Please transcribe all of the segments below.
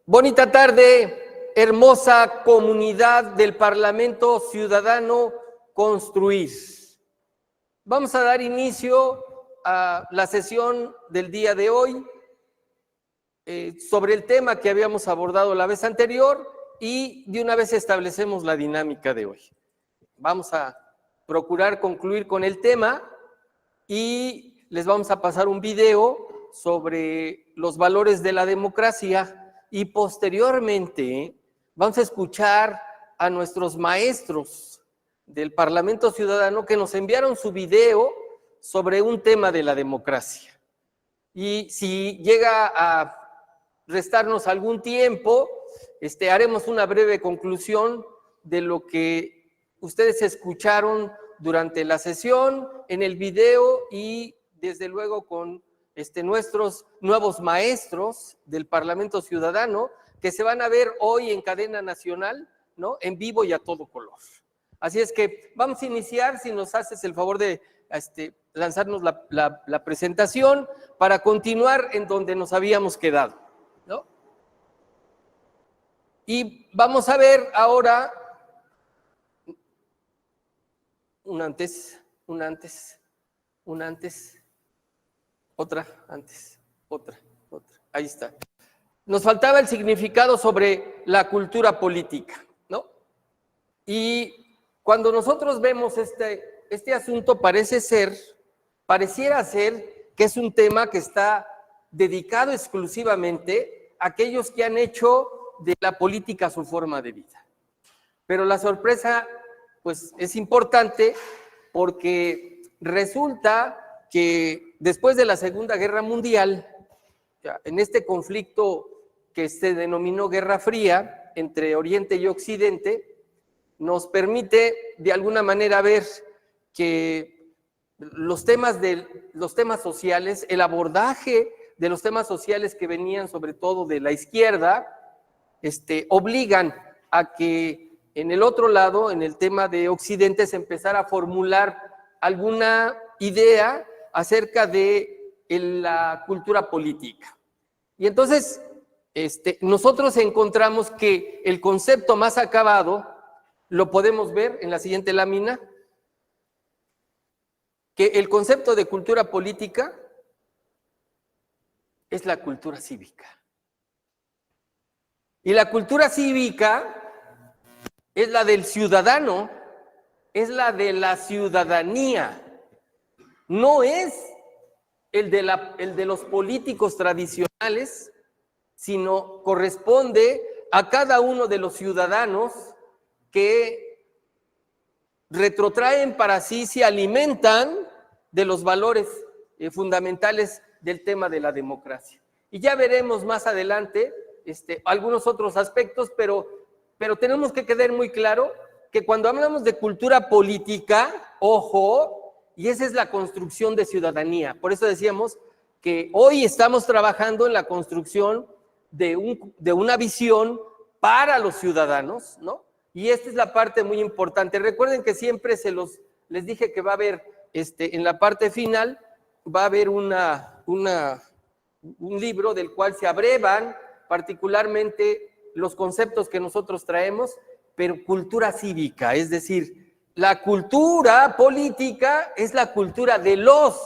Bonita tarde, hermosa comunidad del Parlamento Ciudadano Construir. Vamos a dar inicio a la sesión del día de hoy sobre el tema que habíamos abordado la vez anterior y de una vez establecemos la dinámica de hoy. Vamos a procurar concluir con el tema y les vamos a pasar un video sobre los valores de la democracia y posteriormente vamos a escuchar a nuestros maestros del Parlamento Ciudadano que nos enviaron su video sobre un tema de la democracia. Y si llega a restarnos algún tiempo, haremos una breve conclusión de lo que ustedes escucharon durante la sesión, en el video y desde luego con nuestros nuevos maestros del Parlamento Ciudadano que se van a ver hoy en cadena nacional, ¿no? En vivo y a todo color. Así es que vamos a iniciar, si nos haces el favor de lanzarnos la presentación para continuar en donde nos habíamos quedado, ¿no? Y vamos a ver ahora un antes, otra, antes, otra. Ahí está. Nos faltaba el significado sobre la cultura política, ¿no? Y cuando nosotros vemos este asunto pareciera ser que es un tema que está dedicado exclusivamente a aquellos que han hecho de la política su forma de vida. Pero la sorpresa, pues, es importante porque resulta que después de la Segunda Guerra Mundial, en este conflicto que se denominó Guerra Fría entre Oriente y Occidente, nos permite de alguna manera ver que los temas sociales, el abordaje de los temas sociales que venían sobre todo de la izquierda, obligan a que en el otro lado, en el tema de Occidente, se empezara a formular alguna idea acerca de la cultura política. Y entonces, nosotros encontramos que el concepto más acabado, lo podemos ver en la siguiente lámina, que el concepto de cultura política es la cultura cívica. Y la cultura cívica es la del ciudadano, es la de la ciudadanía. No es el de los políticos tradicionales, sino corresponde a cada uno de los ciudadanos que retrotraen para sí, se alimentan de los valores fundamentales del tema de la democracia. Y ya veremos más adelante algunos otros aspectos, pero tenemos que quedar muy claro que cuando hablamos de cultura política, ojo, y esa es la construcción de ciudadanía. Por eso decíamos que hoy estamos trabajando en la construcción de una visión para los ciudadanos, ¿no? Y esta es la parte muy importante. Recuerden que siempre les dije que va a haber, en la parte final, va a haber un libro del cual se abrevan particularmente los conceptos que nosotros traemos, pero cultura cívica, es decir, la cultura política es la cultura de los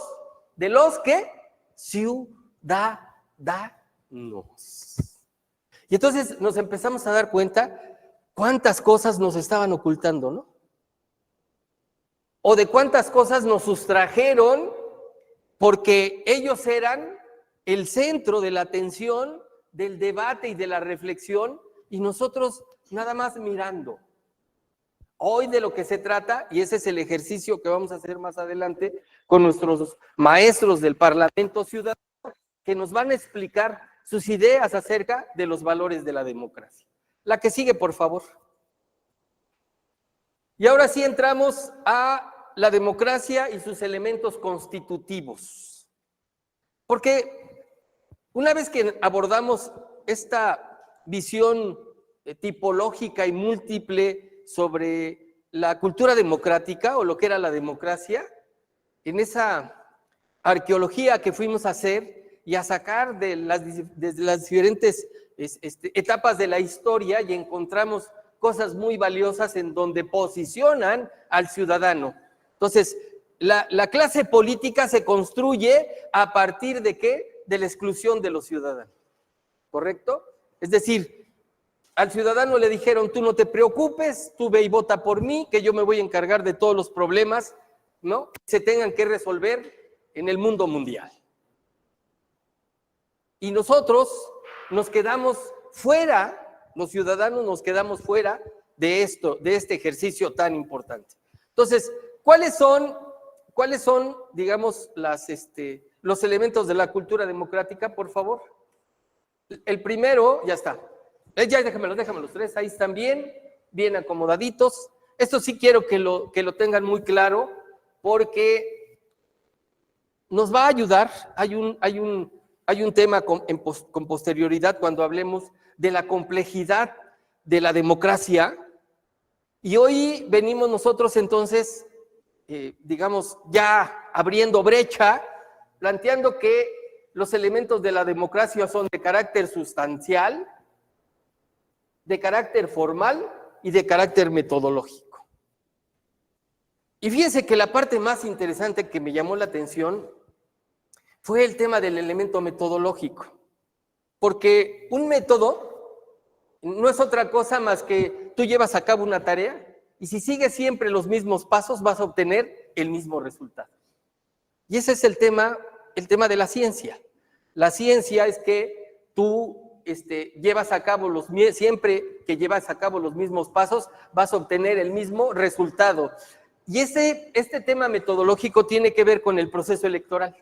que ciudadanos. Y entonces nos empezamos a dar cuenta cuántas cosas nos estaban ocultando, ¿no? O de cuántas cosas nos sustrajeron porque ellos eran el centro de la atención, del debate y de la reflexión, y nosotros nada más mirando. Hoy de lo que se trata, y ese es el ejercicio que vamos a hacer más adelante con nuestros maestros del Parlamento Ciudadano, que nos van a explicar sus ideas acerca de los valores de la democracia. La que sigue, por favor. Y ahora sí entramos a la democracia y sus elementos constitutivos. Porque una vez que abordamos esta visión tipológica y múltiple sobre la cultura democrática o lo que era la democracia, en esa arqueología que fuimos a hacer y a sacar de las diferentes etapas de la historia y encontramos cosas muy valiosas en donde posicionan al ciudadano. Entonces, la clase política se construye a partir de ¿qué? De la exclusión de los ciudadanos, ¿correcto? Es decir, al ciudadano le dijeron, tú no te preocupes, tú ve y vota por mí, que yo me voy a encargar de todos los problemas, ¿no? Que se tengan que resolver en el mundo mundial. Y nosotros nos quedamos fuera, los ciudadanos nos quedamos fuera de este ejercicio tan importante. Entonces, ¿cuáles son, digamos, los elementos de la cultura democrática, por favor? El primero, ya está. Ya déjamelos tres, ahí están bien acomodaditos. Esto sí quiero que lo tengan muy claro, porque nos va a ayudar. Hay un tema con posterioridad cuando hablemos de la complejidad de la democracia. Y hoy venimos nosotros entonces, digamos, ya abriendo brecha, planteando que los elementos de la democracia son de carácter sustancial, de carácter formal y de carácter metodológico. Y fíjense que la parte más interesante que me llamó la atención fue el tema del elemento metodológico, porque un método no es otra cosa más que tú llevas a cabo una tarea y si sigues siempre los mismos pasos vas a obtener el mismo resultado. Y ese es el tema de la ciencia. La ciencia es que tú llevas a cabo siempre que llevas a cabo los mismos pasos vas a obtener el mismo resultado. Y este tema metodológico tiene que ver con el proceso electoral.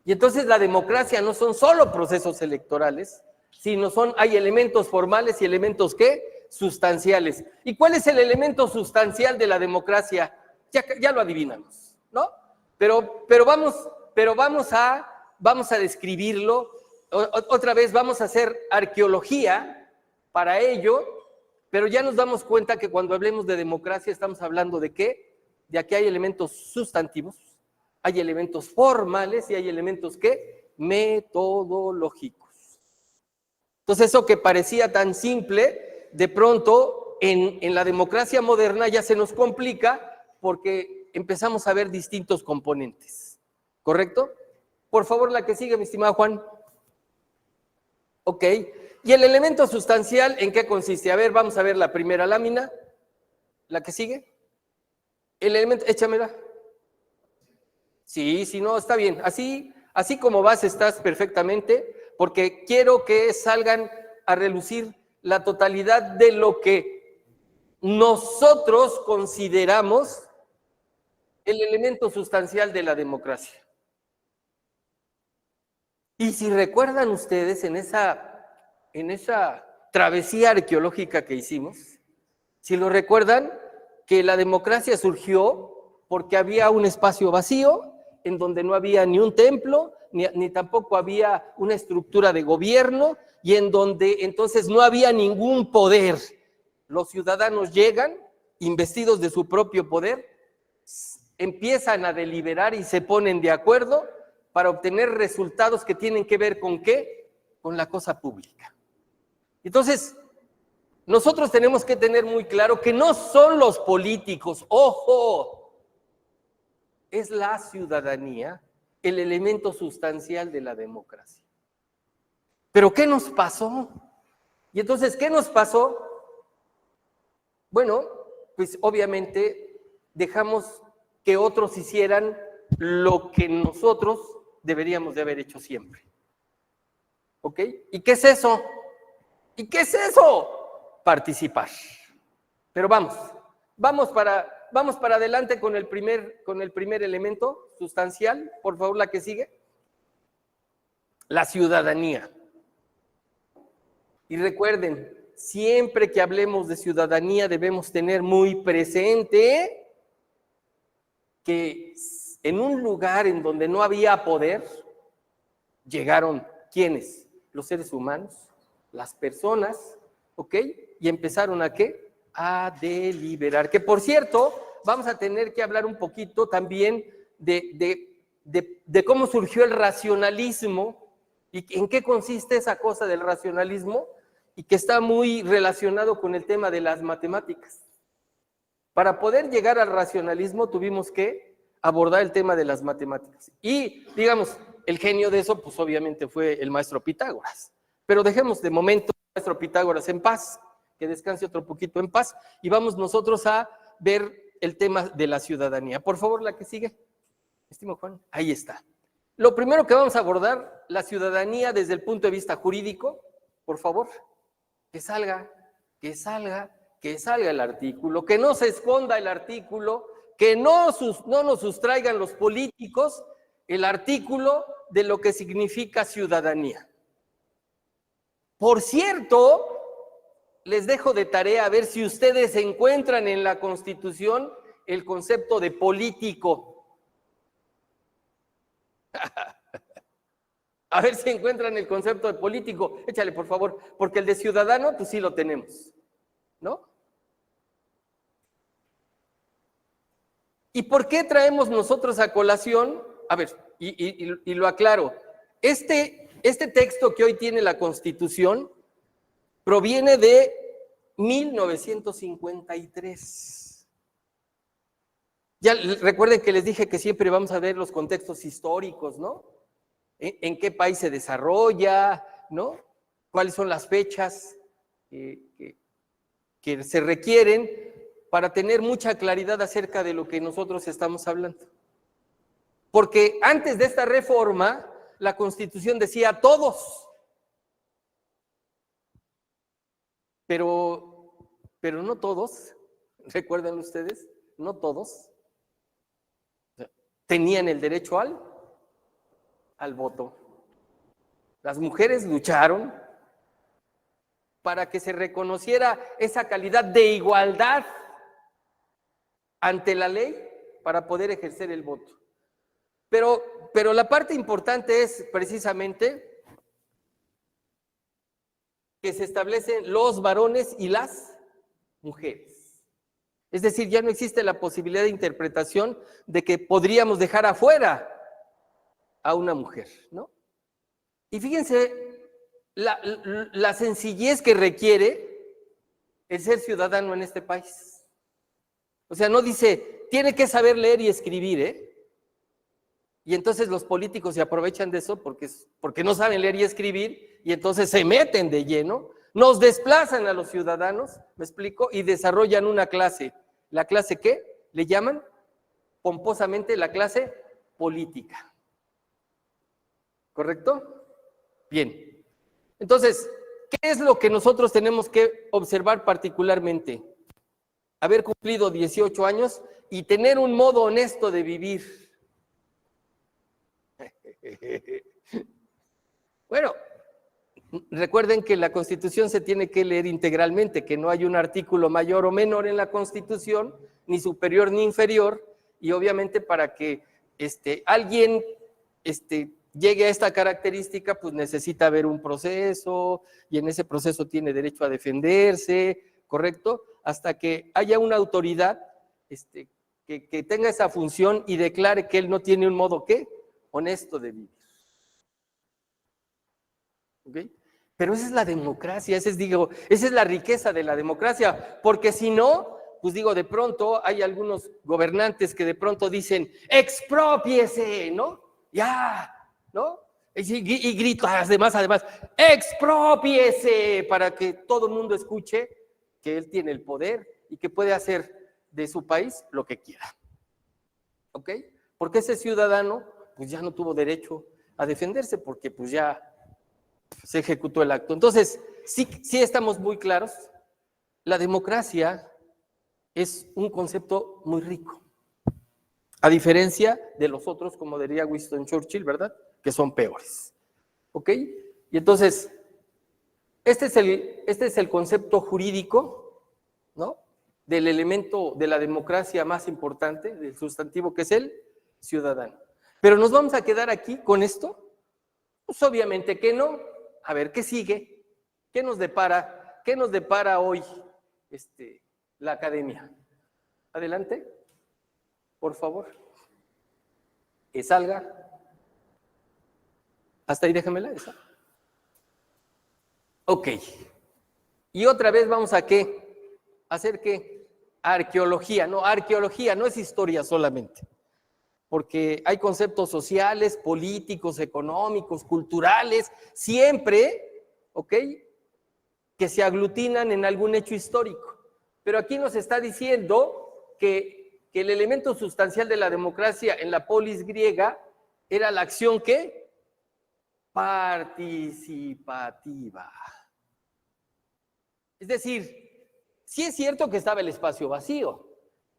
Y entonces la democracia no son solo procesos electorales, sino hay elementos formales y elementos ¿qué? Sustanciales. ¿Y cuál es el elemento sustancial de la democracia? Ya lo adivinamos, ¿no? Pero vamos a describirlo. Otra vez vamos a hacer arqueología para ello, pero ya nos damos cuenta que cuando hablemos de democracia estamos hablando de ¿qué? De que hay elementos sustantivos, hay elementos formales y hay elementos ¿qué? Metodológicos. Entonces eso que parecía tan simple, de pronto en la democracia moderna ya se nos complica porque empezamos a ver distintos componentes, ¿correcto? Por favor, la que sigue, mi estimado Juan. Ok, ¿y el elemento sustancial en qué consiste? A ver, vamos a ver la primera lámina, la que sigue. El elemento, échamela. Sí, no, está bien. Así como vas, estás perfectamente, porque quiero que salgan a relucir la totalidad de lo que nosotros consideramos el elemento sustancial de la democracia. Y si recuerdan ustedes en esa travesía arqueológica que hicimos, si lo recuerdan, que la democracia surgió porque había un espacio vacío en donde no había ni un templo, ni tampoco había una estructura de gobierno, y en donde entonces no había ningún poder. Los ciudadanos llegan, investidos de su propio poder, empiezan a deliberar y se ponen de acuerdo para obtener resultados que tienen que ver con ¿qué? Con la cosa pública. Entonces, nosotros tenemos que tener muy claro que no son los políticos, ¡ojo!, es la ciudadanía el elemento sustancial de la democracia. ¿Pero qué nos pasó? Y entonces, ¿qué nos pasó? Bueno, pues obviamente dejamos que otros hicieran lo que nosotros deberíamos de haber hecho siempre. ¿Ok? ¿Y qué es eso? Participar. Pero vamos para adelante con el primer elemento sustancial. Por favor, la que sigue. La ciudadanía. Y recuerden, siempre que hablemos de ciudadanía debemos tener muy presente que en un lugar en donde no había poder, llegaron ¿quiénes? Los seres humanos, las personas, ¿ok? Y empezaron ¿a qué? A deliberar. Que por cierto, vamos a tener que hablar un poquito también de cómo surgió el racionalismo ¿Y en qué consiste esa cosa del racionalismo? Y que está muy relacionado con el tema de las matemáticas. Para poder llegar al racionalismo tuvimos que abordar el tema de las matemáticas. Y, digamos, el genio de eso, pues obviamente fue el maestro Pitágoras. Pero dejemos de momento al maestro Pitágoras en paz, que descanse otro poquito en paz, y vamos nosotros a ver el tema de la ciudadanía. Por favor, la que sigue. Estimado Juan, ahí está. Lo primero que vamos a abordar, la ciudadanía desde el punto de vista jurídico, por favor, que salga, que salga, que salga el artículo, que no se esconda el artículo, que no nos sustraigan los políticos el artículo de lo que significa ciudadanía. Por cierto, les dejo de tarea a ver si ustedes encuentran en la Constitución el concepto de político. A ver si encuentran el concepto de político. Échale, por favor, porque el de ciudadano, pues sí lo tenemos, ¿no? ¿Y por qué traemos nosotros a colación? A ver, y lo aclaro. Este texto que hoy tiene la Constitución proviene de 1953. Ya recuerden que les dije que siempre vamos a ver los contextos históricos, ¿no? ¿En qué país se desarrolla, ¿no? ¿Cuáles son las fechas que se requieren para tener mucha claridad acerca de lo que nosotros estamos hablando? Porque antes de esta reforma, la Constitución decía todos, pero no todos, ¿recuerdan ustedes? No todos tenían el derecho al voto. Las mujeres lucharon para que se reconociera esa calidad de igualdad ante la ley para poder ejercer el voto. Pero la parte importante es precisamente que se establecen los varones y las mujeres. Es decir, ya no existe la posibilidad de interpretación de que podríamos dejar afuera a una mujer, ¿no? Y fíjense la sencillez que requiere el ser ciudadano en este país. O sea, no dice, tiene que saber leer y escribir, ¿eh? Y entonces los políticos se aprovechan de eso porque no saben leer y escribir y entonces se meten de lleno, nos desplazan a los ciudadanos, ¿me explico? Y desarrollan una clase. ¿La clase qué? Le llaman pomposamente la clase política. ¿Correcto? Bien. Entonces, ¿qué es lo que nosotros tenemos que observar particularmente? Haber cumplido 18 años y tener un modo honesto de vivir. Bueno, recuerden que la Constitución se tiene que leer integralmente, que no hay un artículo mayor o menor en la Constitución, ni superior ni inferior, y obviamente para que alguien llegue a esta característica, pues necesita haber un proceso, y en ese proceso tiene derecho a defenderse, ¿correcto? Hasta que haya una autoridad que tenga esa función y declare que él no tiene un modo, ¿qué? Honesto de vivir. ¿Ok? Pero esa es la democracia, esa es la riqueza de la democracia, porque si no, pues de pronto hay algunos gobernantes que de pronto dicen, exprópiese, ¿no? Ya, ¿no? Y grita además, exprópiese, para que todo el mundo escuche que él tiene el poder y que puede hacer de su país lo que quiera. ¿Ok? Porque ese ciudadano, pues ya no tuvo derecho a defenderse, porque pues ya se ejecutó el acto. Entonces, sí estamos muy claros, la democracia es un concepto muy rico, a diferencia de los otros, como diría Winston Churchill, ¿verdad? Que son peores. ¿Ok? Y entonces, este es el concepto jurídico, ¿no? Del elemento de la democracia más importante, del sustantivo que es el ciudadano. Pero nos vamos a quedar aquí con esto. Pues obviamente que no. A ver, ¿qué sigue? ¿Qué nos depara hoy la academia? Adelante, por favor. Que salga. Hasta ahí déjamela esa. Ok. Y otra vez vamos a ¿qué? ¿Hacer qué? Arqueología. No, arqueología no es historia solamente. Porque hay conceptos sociales, políticos, económicos, culturales, siempre, ¿ok?, que se aglutinan en algún hecho histórico. Pero aquí nos está diciendo que el elemento sustancial de la democracia en la polis griega era la acción ¿qué? Participativa. Es decir, sí es cierto que estaba el espacio vacío,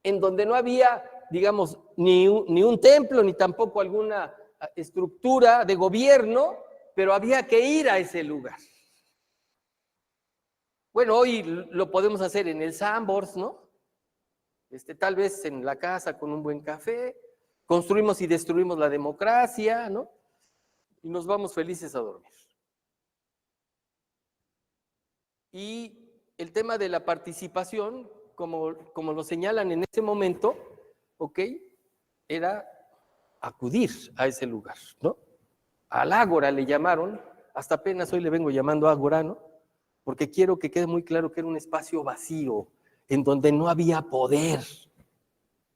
en donde no había, digamos, ni un templo, ni tampoco alguna estructura de gobierno, pero había que ir a ese lugar. Bueno, hoy lo podemos hacer en el Sambors, ¿no? Tal vez en la casa con un buen café, construimos y destruimos la democracia, ¿no? Y nos vamos felices a dormir. Y el tema de la participación, como lo señalan en ese momento, ¿ok?, era acudir a ese lugar, ¿no? Al ágora le llamaron, hasta apenas hoy le vengo llamando ágora, ¿no? Porque quiero que quede muy claro que era un espacio vacío, en donde no había poder,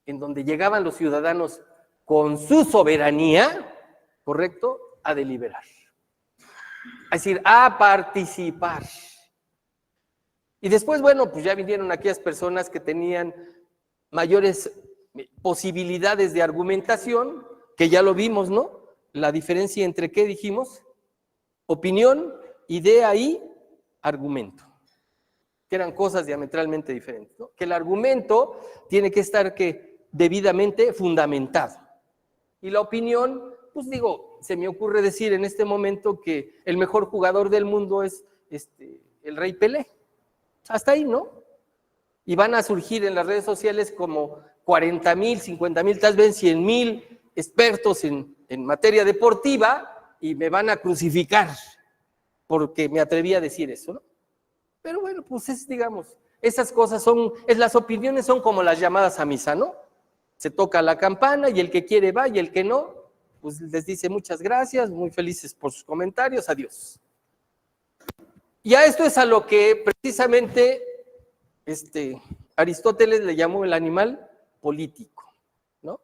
en donde llegaban los ciudadanos con su soberanía, ¿correcto?, a deliberar. Es decir, a participar. Y después, bueno, pues ya vinieron aquellas personas que tenían mayores posibilidades de argumentación, que ya lo vimos, ¿no? La diferencia entre, ¿qué dijimos? Opinión, idea y argumento, que eran cosas diametralmente diferentes, ¿no? Que el argumento tiene que estar debidamente fundamentado. Y la opinión, pues digo, se me ocurre decir en este momento que el mejor jugador del mundo es el Rey Pelé. Hasta ahí, ¿no? Y van a surgir en las redes sociales como 40,000, 50,000, tal vez 100,000 expertos en materia deportiva y me van a crucificar porque me atreví a decir eso, ¿no? Pero bueno, pues digamos, esas cosas las opiniones son como las llamadas a misa, ¿no? Se toca la campana y el que quiere va y el que no, pues les dice muchas gracias, muy felices por sus comentarios, adiós. Y a esto es a lo que precisamente Aristóteles le llamó el animal político, ¿no?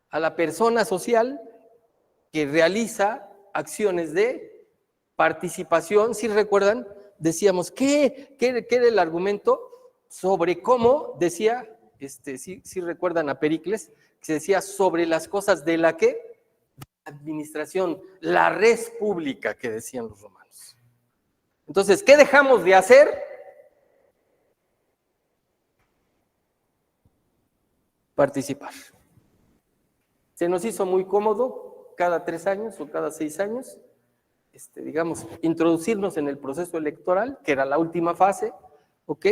A la persona social que realiza acciones de participación. Si recuerdan, decíamos, ¿qué era el argumento sobre cómo, decía, si recuerdan a Pericles, que se decía sobre las cosas de la que administración, la res pública, que decían los romanos. Entonces, ¿qué dejamos de hacer? Participar. Se nos hizo muy cómodo cada 3 años o cada 6 años, digamos, introducirnos en el proceso electoral, que era la última fase, ¿ok?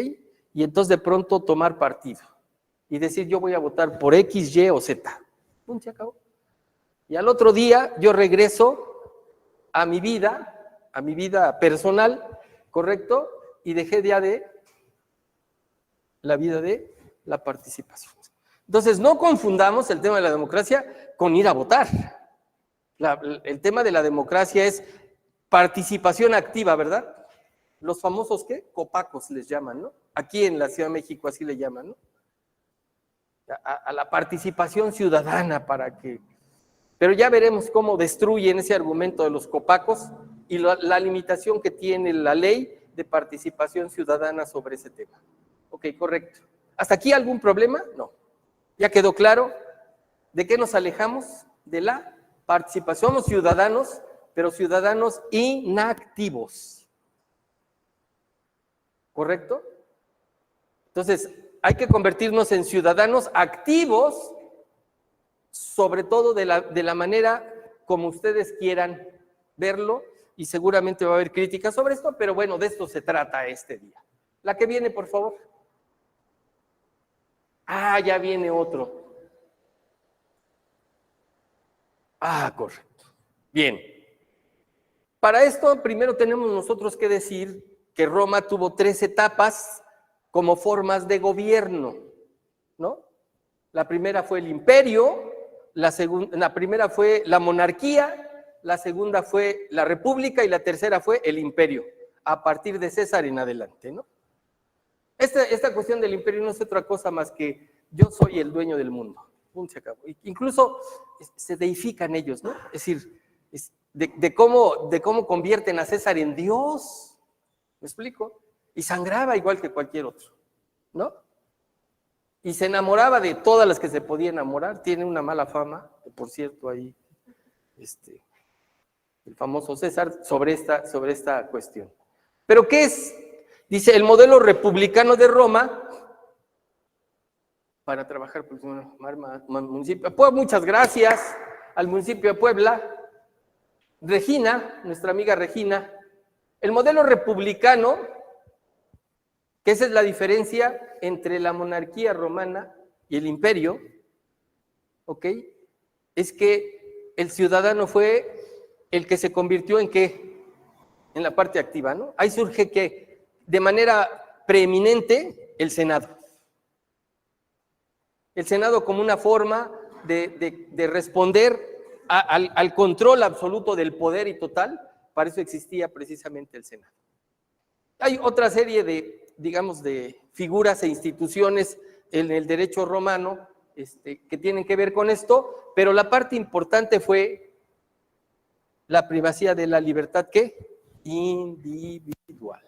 Y entonces de pronto tomar partido y decir yo voy a votar por X, Y o Z. ¡Pum! Se acabó. Y al otro día yo regreso a mi vida personal, ¿correcto? Y dejé ya de la vida de la participación. Entonces, no confundamos el tema de la democracia con ir a votar. El tema de la democracia es participación activa, ¿verdad? Los famosos, ¿qué? Copacos les llaman, ¿no? Aquí en la Ciudad de México así le llaman, ¿no? A la participación ciudadana para que... Pero ya veremos cómo destruyen ese argumento de los copacos y la limitación que tiene la ley de participación ciudadana sobre ese tema. Ok, correcto. ¿Hasta aquí algún problema? No. ¿Ya quedó claro? ¿De qué nos alejamos? De la participación. Somos ciudadanos, pero ciudadanos inactivos. ¿Correcto? Entonces, hay que convertirnos en ciudadanos activos, sobre todo de la manera como ustedes quieran verlo, y seguramente va a haber críticas sobre esto, pero bueno, de esto se trata este día. La que viene, por favor. Ah, ya viene otro. Ah, correcto. Bien. Para esto, primero tenemos nosotros que decir que Roma tuvo 3 etapas como formas de gobierno, ¿no? La primera fue el imperio, la primera fue la monarquía, la segunda fue la República y la tercera fue el Imperio, a partir de César en adelante, ¿no? Esta cuestión del imperio no es otra cosa más que yo soy el dueño del mundo. Punto, se acabó. Incluso se deifican ellos, ¿no? Es decir, de cómo convierten a César en Dios. ¿Me explico? Y sangraba igual que cualquier otro, ¿no? Y se enamoraba de todas las que se podía enamorar. Tiene una mala fama, por cierto, ahí, el famoso César, sobre esta cuestión. ¿Pero qué es? Dice, el modelo republicano de Roma, para trabajar por el municipio. Pues muchas gracias al municipio de Puebla. Regina, nuestra amiga Regina. El modelo republicano, que esa es la diferencia entre la monarquía romana y el imperio, ¿ok? Es que el ciudadano fue el que se convirtió en ¿qué? En la parte activa, ¿no? Ahí surge que de manera preeminente el Senado. El Senado como una forma de responder al control absoluto del poder y total, para eso existía precisamente el Senado. Hay otra serie de, digamos, de figuras e instituciones en el derecho romano que tienen que ver con esto, pero la parte importante fue la privacidad de la libertad, ¿qué? Individual.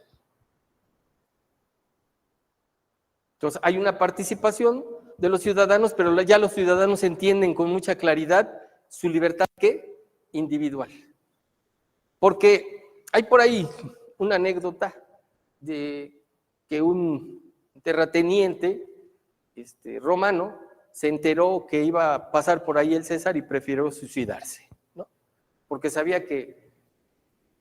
Entonces, hay una participación de los ciudadanos, pero ya los ciudadanos entienden con mucha claridad su libertad, ¿qué? Individual. Porque hay por ahí una anécdota de que un terrateniente romano se enteró que iba a pasar por ahí el César y prefirió suicidarse, ¿no? Porque sabía que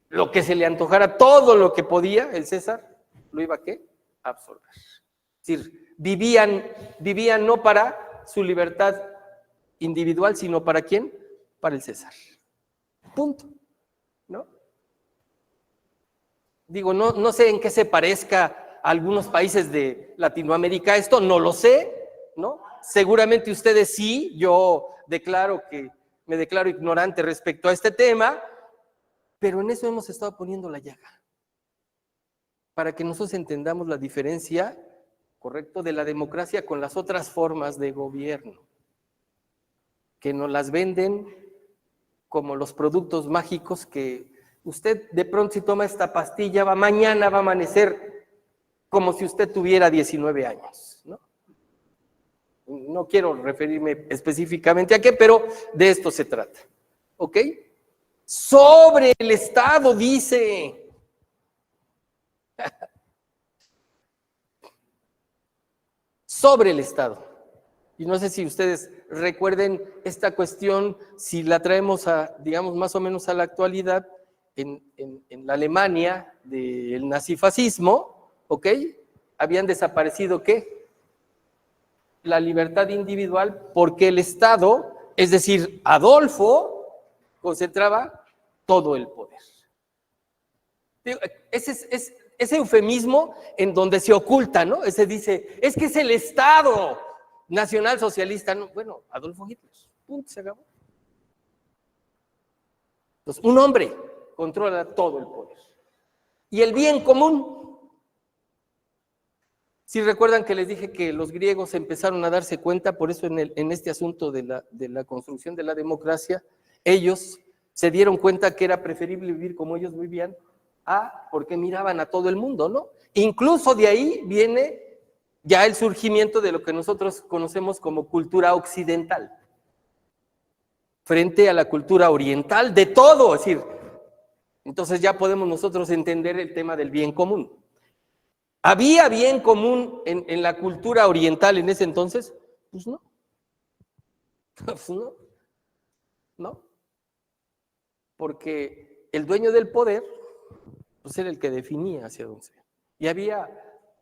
lo que se le antojara, todo lo que podía, el César lo iba a ¿qué? Absorber. Es decir, vivían no para su libertad individual, sino ¿para quién? Para el César. Punto. ¿No? Digo, no sé en qué se parezca a algunos países de Latinoamérica esto, no lo sé, ¿no? Seguramente ustedes sí, yo me declaro ignorante respecto a este tema, pero en eso hemos estado poniendo la llaga, para que nosotros entendamos la diferencia, correcto, de la democracia con las otras formas de gobierno, que nos las venden como los productos mágicos que usted de pronto si toma esta pastilla, mañana va a amanecer como si usted tuviera 19 años, ¿no? No quiero referirme específicamente a qué, pero de esto se trata, ¿ok? Sobre el Estado, dice. Sobre el Estado. Y no sé si ustedes recuerden esta cuestión, si la traemos digamos, más o menos a la actualidad, en la Alemania del nazifascismo, ¿ok? Habían desaparecido, ¿qué? La libertad individual, porque el Estado, es decir, Adolfo, concentraba todo el poder. Ese eufemismo en donde se oculta, ¿no? Ese dice, es que es el Estado nacional socialista. No, bueno, Adolfo Hitler, punto, se acabó. Entonces, un hombre controla todo el poder. Y el bien común. Si recuerdan que les dije que los griegos empezaron a darse cuenta, por eso en este asunto de la construcción de la democracia, ellos se dieron cuenta que era preferible vivir como ellos vivían, porque miraban a todo el mundo, ¿no? Incluso de ahí viene ya el surgimiento de lo que nosotros conocemos como cultura occidental, frente a la cultura oriental, de todo, es decir, entonces ya podemos nosotros entender el tema del bien común. ¿Había bien común en la cultura oriental en ese entonces? Pues no. Pues no. No. Porque el dueño del poder, pues era el que definía hacia dónde se iba. Y había,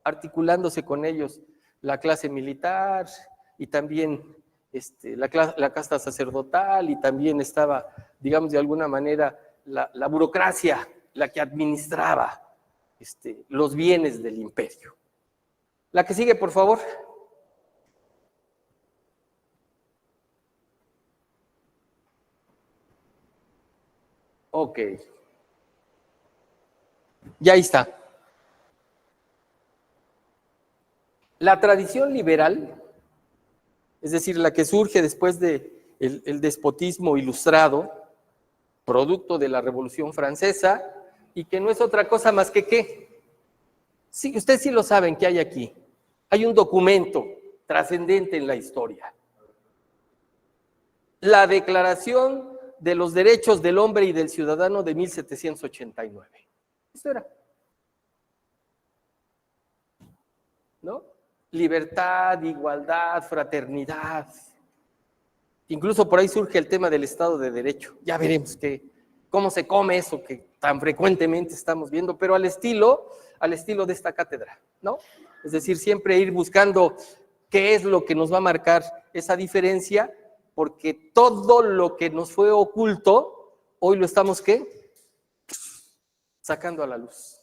articulándose con ellos, la clase militar y también la casta sacerdotal, y también estaba, digamos, de alguna manera, la burocracia, la que administraba los bienes del imperio. La que sigue, por favor. Ok. Ya está. La tradición liberal, es decir, la que surge después de el despotismo ilustrado, producto de la Revolución Francesa, y que no es otra cosa más que ¿qué? Sí, ustedes sí lo saben que hay aquí. Hay un documento trascendente en la historia. La Declaración de los Derechos del Hombre y del Ciudadano de 1789. Eso era. ¿No? Libertad, igualdad, fraternidad. Incluso por ahí surge el tema del Estado de Derecho. Ya veremos cómo se come eso que tan frecuentemente estamos viendo, pero al estilo de esta cátedra, ¿no? Es decir, siempre ir buscando qué es lo que nos va a marcar esa diferencia, porque todo lo que nos fue oculto, hoy lo estamos, ¿qué? Sacando a la luz.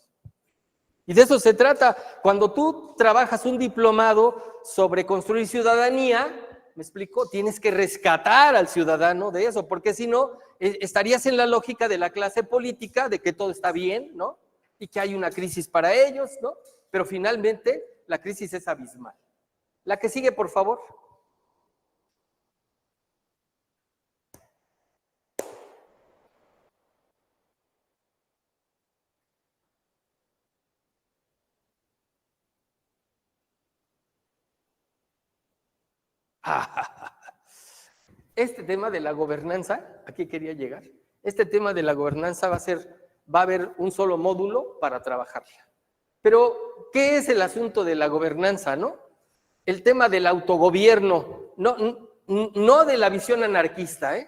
Y de eso se trata. Cuando tú trabajas un diplomado sobre construir ciudadanía, ¿me explico? Tienes que rescatar al ciudadano de eso, porque si no, estarías en la lógica de la clase política, de que todo está bien, ¿no? Y que hay una crisis para ellos, ¿no? Pero finalmente la crisis es abismal. La que sigue, por favor. Este tema de la gobernanza, aquí quería llegar, este tema de la gobernanza va a haber un solo módulo para trabajarla. Pero, ¿qué es el asunto de la gobernanza, no? El tema del autogobierno, no de la visión anarquista, ¿eh?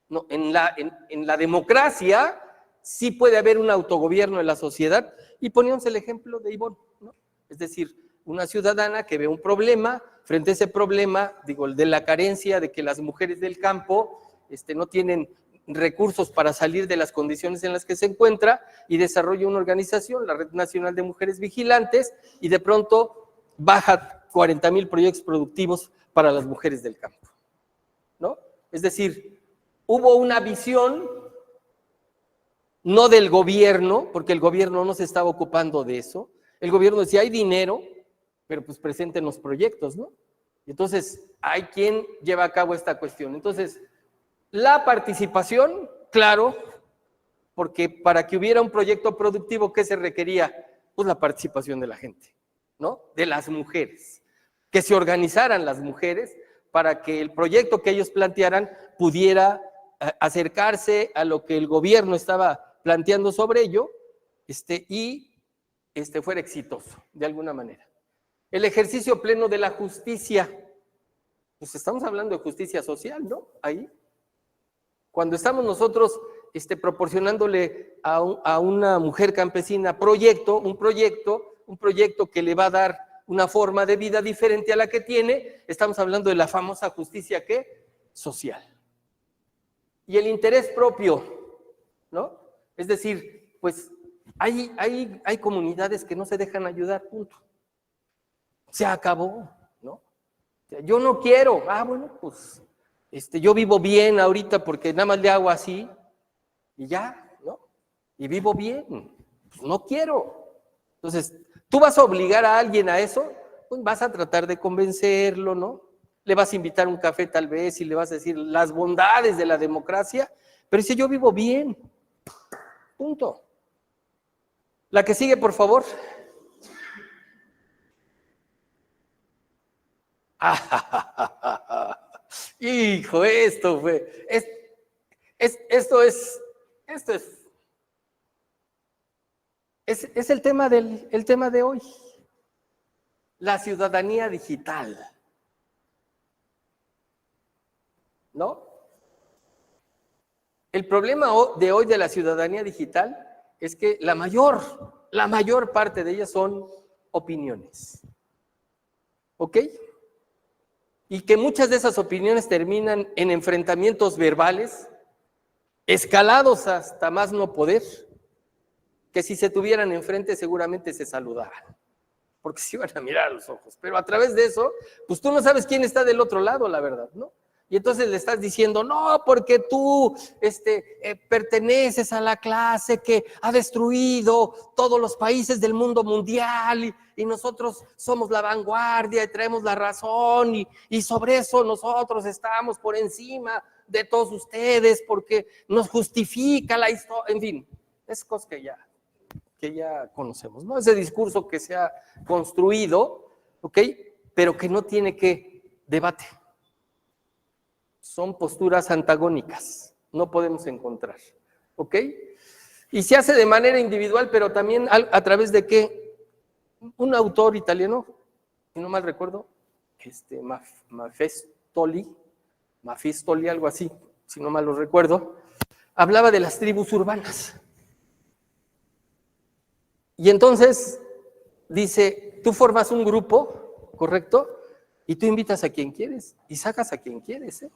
No, en la democracia sí puede haber un autogobierno en la sociedad, y poníamos el ejemplo de Ivonne, ¿no? Es decir, una ciudadana que ve un problema, frente a ese problema, digo, el de la carencia de que las mujeres del campo no tienen recursos para salir de las condiciones en las que se encuentra, y desarrolla una organización, la Red Nacional de Mujeres Vigilantes, y de pronto baja 40,000 proyectos productivos para las mujeres del campo, ¿no? Es decir, hubo una visión, no del gobierno, porque el gobierno no se estaba ocupando de eso. El gobierno decía, hay dinero, pero pues presenten los proyectos, ¿no? Y entonces, hay quien lleva a cabo esta cuestión. Entonces, la participación, claro, porque para que hubiera un proyecto productivo, ¿qué se requería? Pues la participación de la gente, ¿no? De las mujeres. Que se organizaran las mujeres para que el proyecto que ellos plantearan pudiera acercarse a lo que el gobierno estaba planteando sobre ello, y fuera exitoso, de alguna manera. El ejercicio pleno de la justicia, pues estamos hablando de justicia social, ¿no? Ahí. Cuando estamos nosotros proporcionándole a una mujer campesina un proyecto que le va a dar una forma de vida diferente a la que tiene, estamos hablando de la famosa justicia, ¿qué? Social. Y el interés propio, ¿no? Es decir, pues hay comunidades que no se dejan ayudar, punto. Se acabó, ¿no? O sea, yo no quiero, bueno, pues yo vivo bien ahorita porque nada más le hago así y ya, ¿no? Y vivo bien, pues no quiero. Entonces, tú vas a obligar a alguien a eso, pues vas a tratar de convencerlo, ¿no? Le vas a invitar un café tal vez y le vas a decir las bondades de la democracia, pero dice, yo vivo bien, punto. La que sigue, por favor. Hijo, esto fue, esto es el tema de hoy, la ciudadanía digital, ¿no? El problema de hoy de la ciudadanía digital es que la mayor parte de ellas son opiniones, ¿ok? Y que muchas de esas opiniones terminan en enfrentamientos verbales, escalados hasta más no poder, que si se tuvieran enfrente seguramente se saludaban, porque se iban a mirar a los ojos. Pero a través de eso, pues tú no sabes quién está del otro lado, la verdad, ¿no? Y entonces le estás diciendo, no, porque tú perteneces a la clase que ha destruido todos los países del mundo mundial y nosotros somos la vanguardia y traemos la razón y sobre eso nosotros estamos por encima de todos ustedes porque nos justifica la historia, en fin, es cosa que ya conocemos, ¿no? Ese discurso que se ha construido, ¿ok? Pero que no tiene debate. Son posturas antagónicas, no podemos encontrar, ¿ok? Y se hace de manera individual, pero también a través de qué, un autor italiano, si no mal recuerdo, Mafistoli, algo así, si no mal lo recuerdo, hablaba de las tribus urbanas. Y entonces dice, tú formas un grupo, ¿correcto? Y tú invitas a quien quieres y sacas a quien quieres, ¿eh?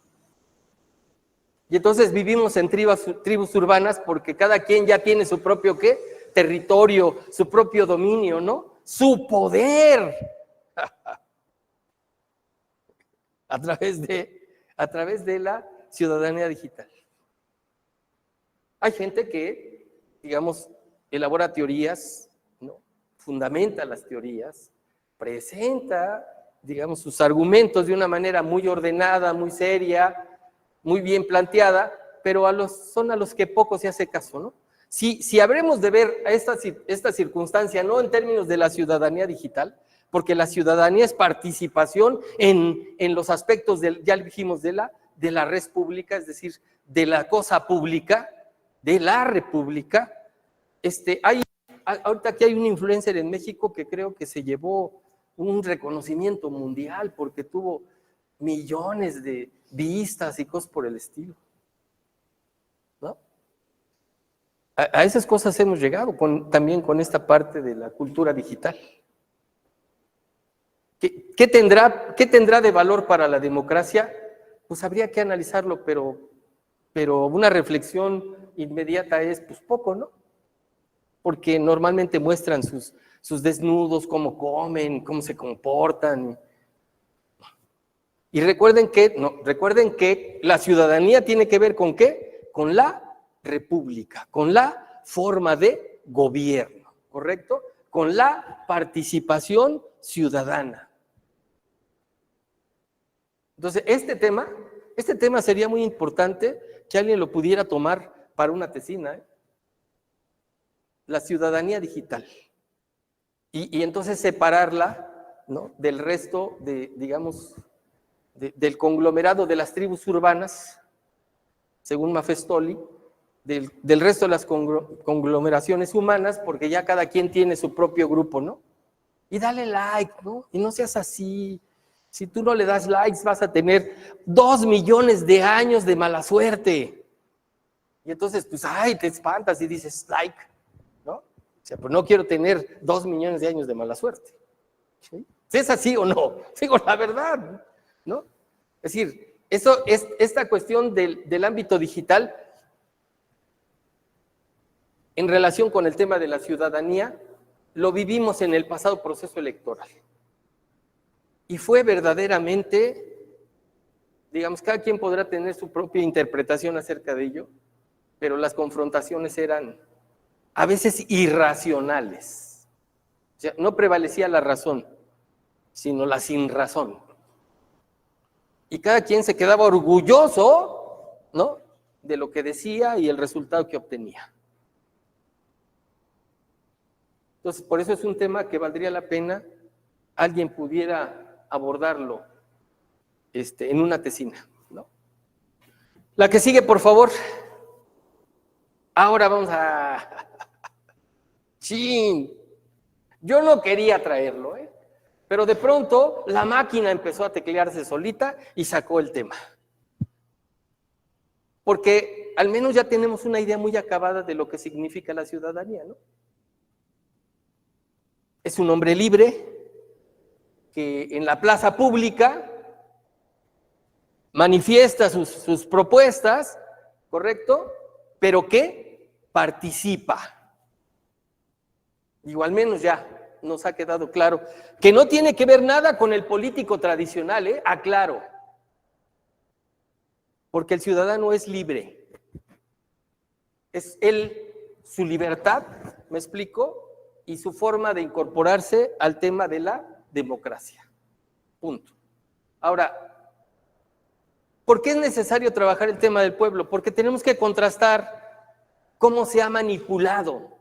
Y entonces vivimos en tribus urbanas porque cada quien ya tiene su propio ¿qué? Territorio, su propio dominio, ¿no? Su poder. a través de la ciudadanía digital. Hay gente que, digamos, elabora teorías, ¿no? Fundamenta las teorías, presenta, digamos, sus argumentos de una manera muy ordenada, muy seria, muy bien planteada, pero son a los que poco se hace caso, ¿no? Si habremos de ver esta circunstancia, no en términos de la ciudadanía digital, porque la ciudadanía es participación en los aspectos, ya dijimos, de la res pública, es decir, de la cosa pública, de la república. Ahorita aquí hay un influencer en México que creo que se llevó un reconocimiento mundial porque tuvo millones de vistas y cosas por el estilo, ¿no? A esas cosas hemos llegado también con esta parte de la cultura digital. ¿Qué tendrá de valor para la democracia? Pues habría que analizarlo, pero una reflexión inmediata es, pues poco, ¿no? Porque normalmente muestran sus desnudos, cómo comen, cómo se comportan. Y recuerden que la ciudadanía tiene que ver ¿con qué? Con la república, con la forma de gobierno, ¿correcto? Con la participación ciudadana. Entonces, este tema sería muy importante que alguien lo pudiera tomar para una tesina, ¿eh? La ciudadanía digital. Y entonces separarla, ¿no? Del resto digamos, del conglomerado de las tribus urbanas, según Mafestoli, del resto de las conglomeraciones humanas, porque ya cada quien tiene su propio grupo, ¿no? Y dale like, ¿no? Y no seas así. Si tú no le das likes, vas a tener 2 millones de años de mala suerte. Y entonces, pues, te espantas y dices like, ¿no? O sea, pues no quiero tener 2 millones de años de mala suerte. ¿Sí? ¿Es así o no? Digo la verdad, ¿no? Es decir, esta cuestión del ámbito digital en relación con el tema de la ciudadanía, lo vivimos en el pasado proceso electoral. Y fue verdaderamente, digamos, cada quien podrá tener su propia interpretación acerca de ello, pero las confrontaciones eran a veces irracionales. O sea, no prevalecía la razón, sino la sinrazón. Y cada quien se quedaba orgulloso, ¿no?, de lo que decía y el resultado que obtenía. Entonces, por eso es un tema que valdría la pena alguien pudiera abordarlo en una tesina, ¿no? La que sigue, por favor. Ahora vamos a... ¡Chin! Yo no quería traerlo, pero de pronto la máquina empezó a teclearse solita y sacó el tema. Porque al menos ya tenemos una idea muy acabada de lo que significa la ciudadanía, ¿no? Es un hombre libre que en la plaza pública manifiesta sus propuestas, ¿correcto? Pero que participa. Digo, al menos ya nos ha quedado claro que no tiene que ver nada con el político tradicional, aclaro. porque el ciudadano es libre. Es él, su libertad, ¿me explico? Y su forma de incorporarse al tema de la democracia. Punto. Ahora, ¿por qué es necesario trabajar el tema del pueblo? Porque tenemos que contrastar cómo se ha manipulado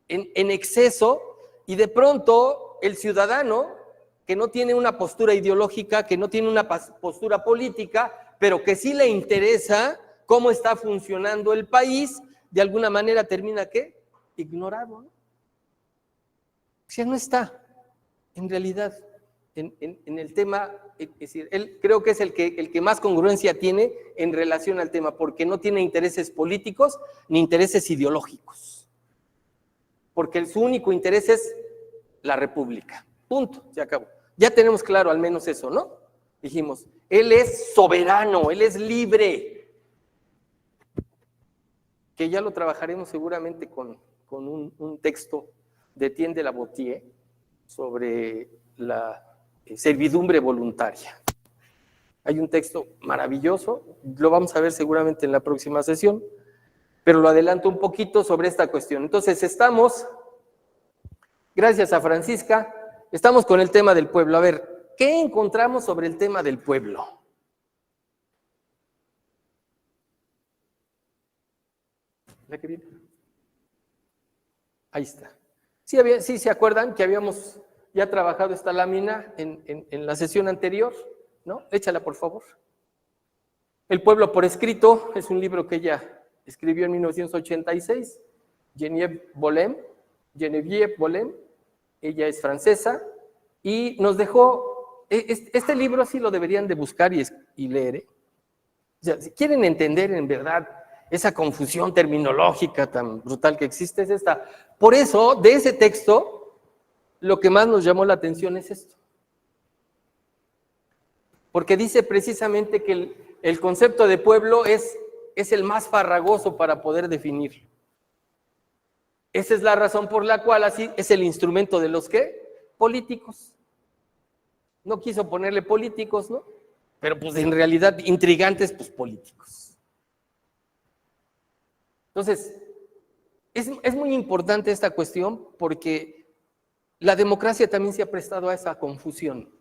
en exceso y de pronto el ciudadano que no tiene una postura ideológica, que no tiene una postura política, pero que sí le interesa cómo está funcionando el país, de alguna manera termina, ¿qué? Ignorado, ¿no? O sea, no está, en realidad, en el tema, es decir, él creo que es el que más congruencia tiene en relación al tema, porque no tiene intereses políticos ni intereses ideológicos, porque su único interés es la república, punto, se acabó. Ya tenemos claro al menos eso, ¿no? Dijimos, él es soberano, él es libre, que ya lo trabajaremos seguramente con un texto de Etienne de la Boétie sobre la servidumbre voluntaria. Hay un texto maravilloso, lo vamos a ver seguramente en la próxima sesión, pero lo adelanto un poquito sobre esta cuestión. Entonces estamos, gracias a Francisca, estamos con el tema del pueblo. A ver, ¿qué encontramos sobre el tema del pueblo? ¿La que viene? Ahí está. Sí, se acuerdan que habíamos ya trabajado esta lámina en la sesión anterior, ¿no? Échala, por favor. El pueblo por escrito es un libro que ella escribió en 1986, Geneviève Bollem, ella es francesa, y nos dejó, este libro sí lo deberían de buscar y leer, ¿eh? O sea, si quieren entender en verdad esa confusión terminológica tan brutal que existe, es esta. Por eso, de ese texto, lo que más nos llamó la atención es esto. Porque dice precisamente que el concepto de pueblo es el más farragoso para poder definirlo. Esa es la razón por la cual así es el instrumento de los ¿qué? Políticos. No quiso ponerle políticos, ¿no? Pero pues en realidad intrigantes, pues políticos. Entonces, es muy importante esta cuestión porque la democracia también se ha prestado a esa confusión.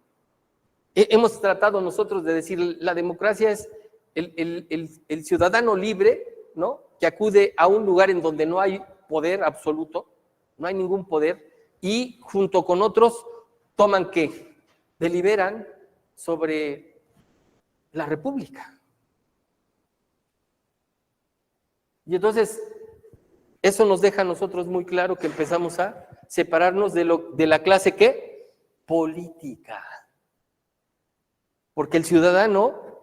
Hemos tratado nosotros de decir, la democracia es el ciudadano libre, ¿no? Que acude a un lugar en donde no hay poder absoluto, no hay ningún poder, y junto con otros toman ¿qué? Deliberan sobre la república. Y entonces, eso nos deja a nosotros muy claro que empezamos a separarnos de la clase ¿qué? Política. Porque el ciudadano,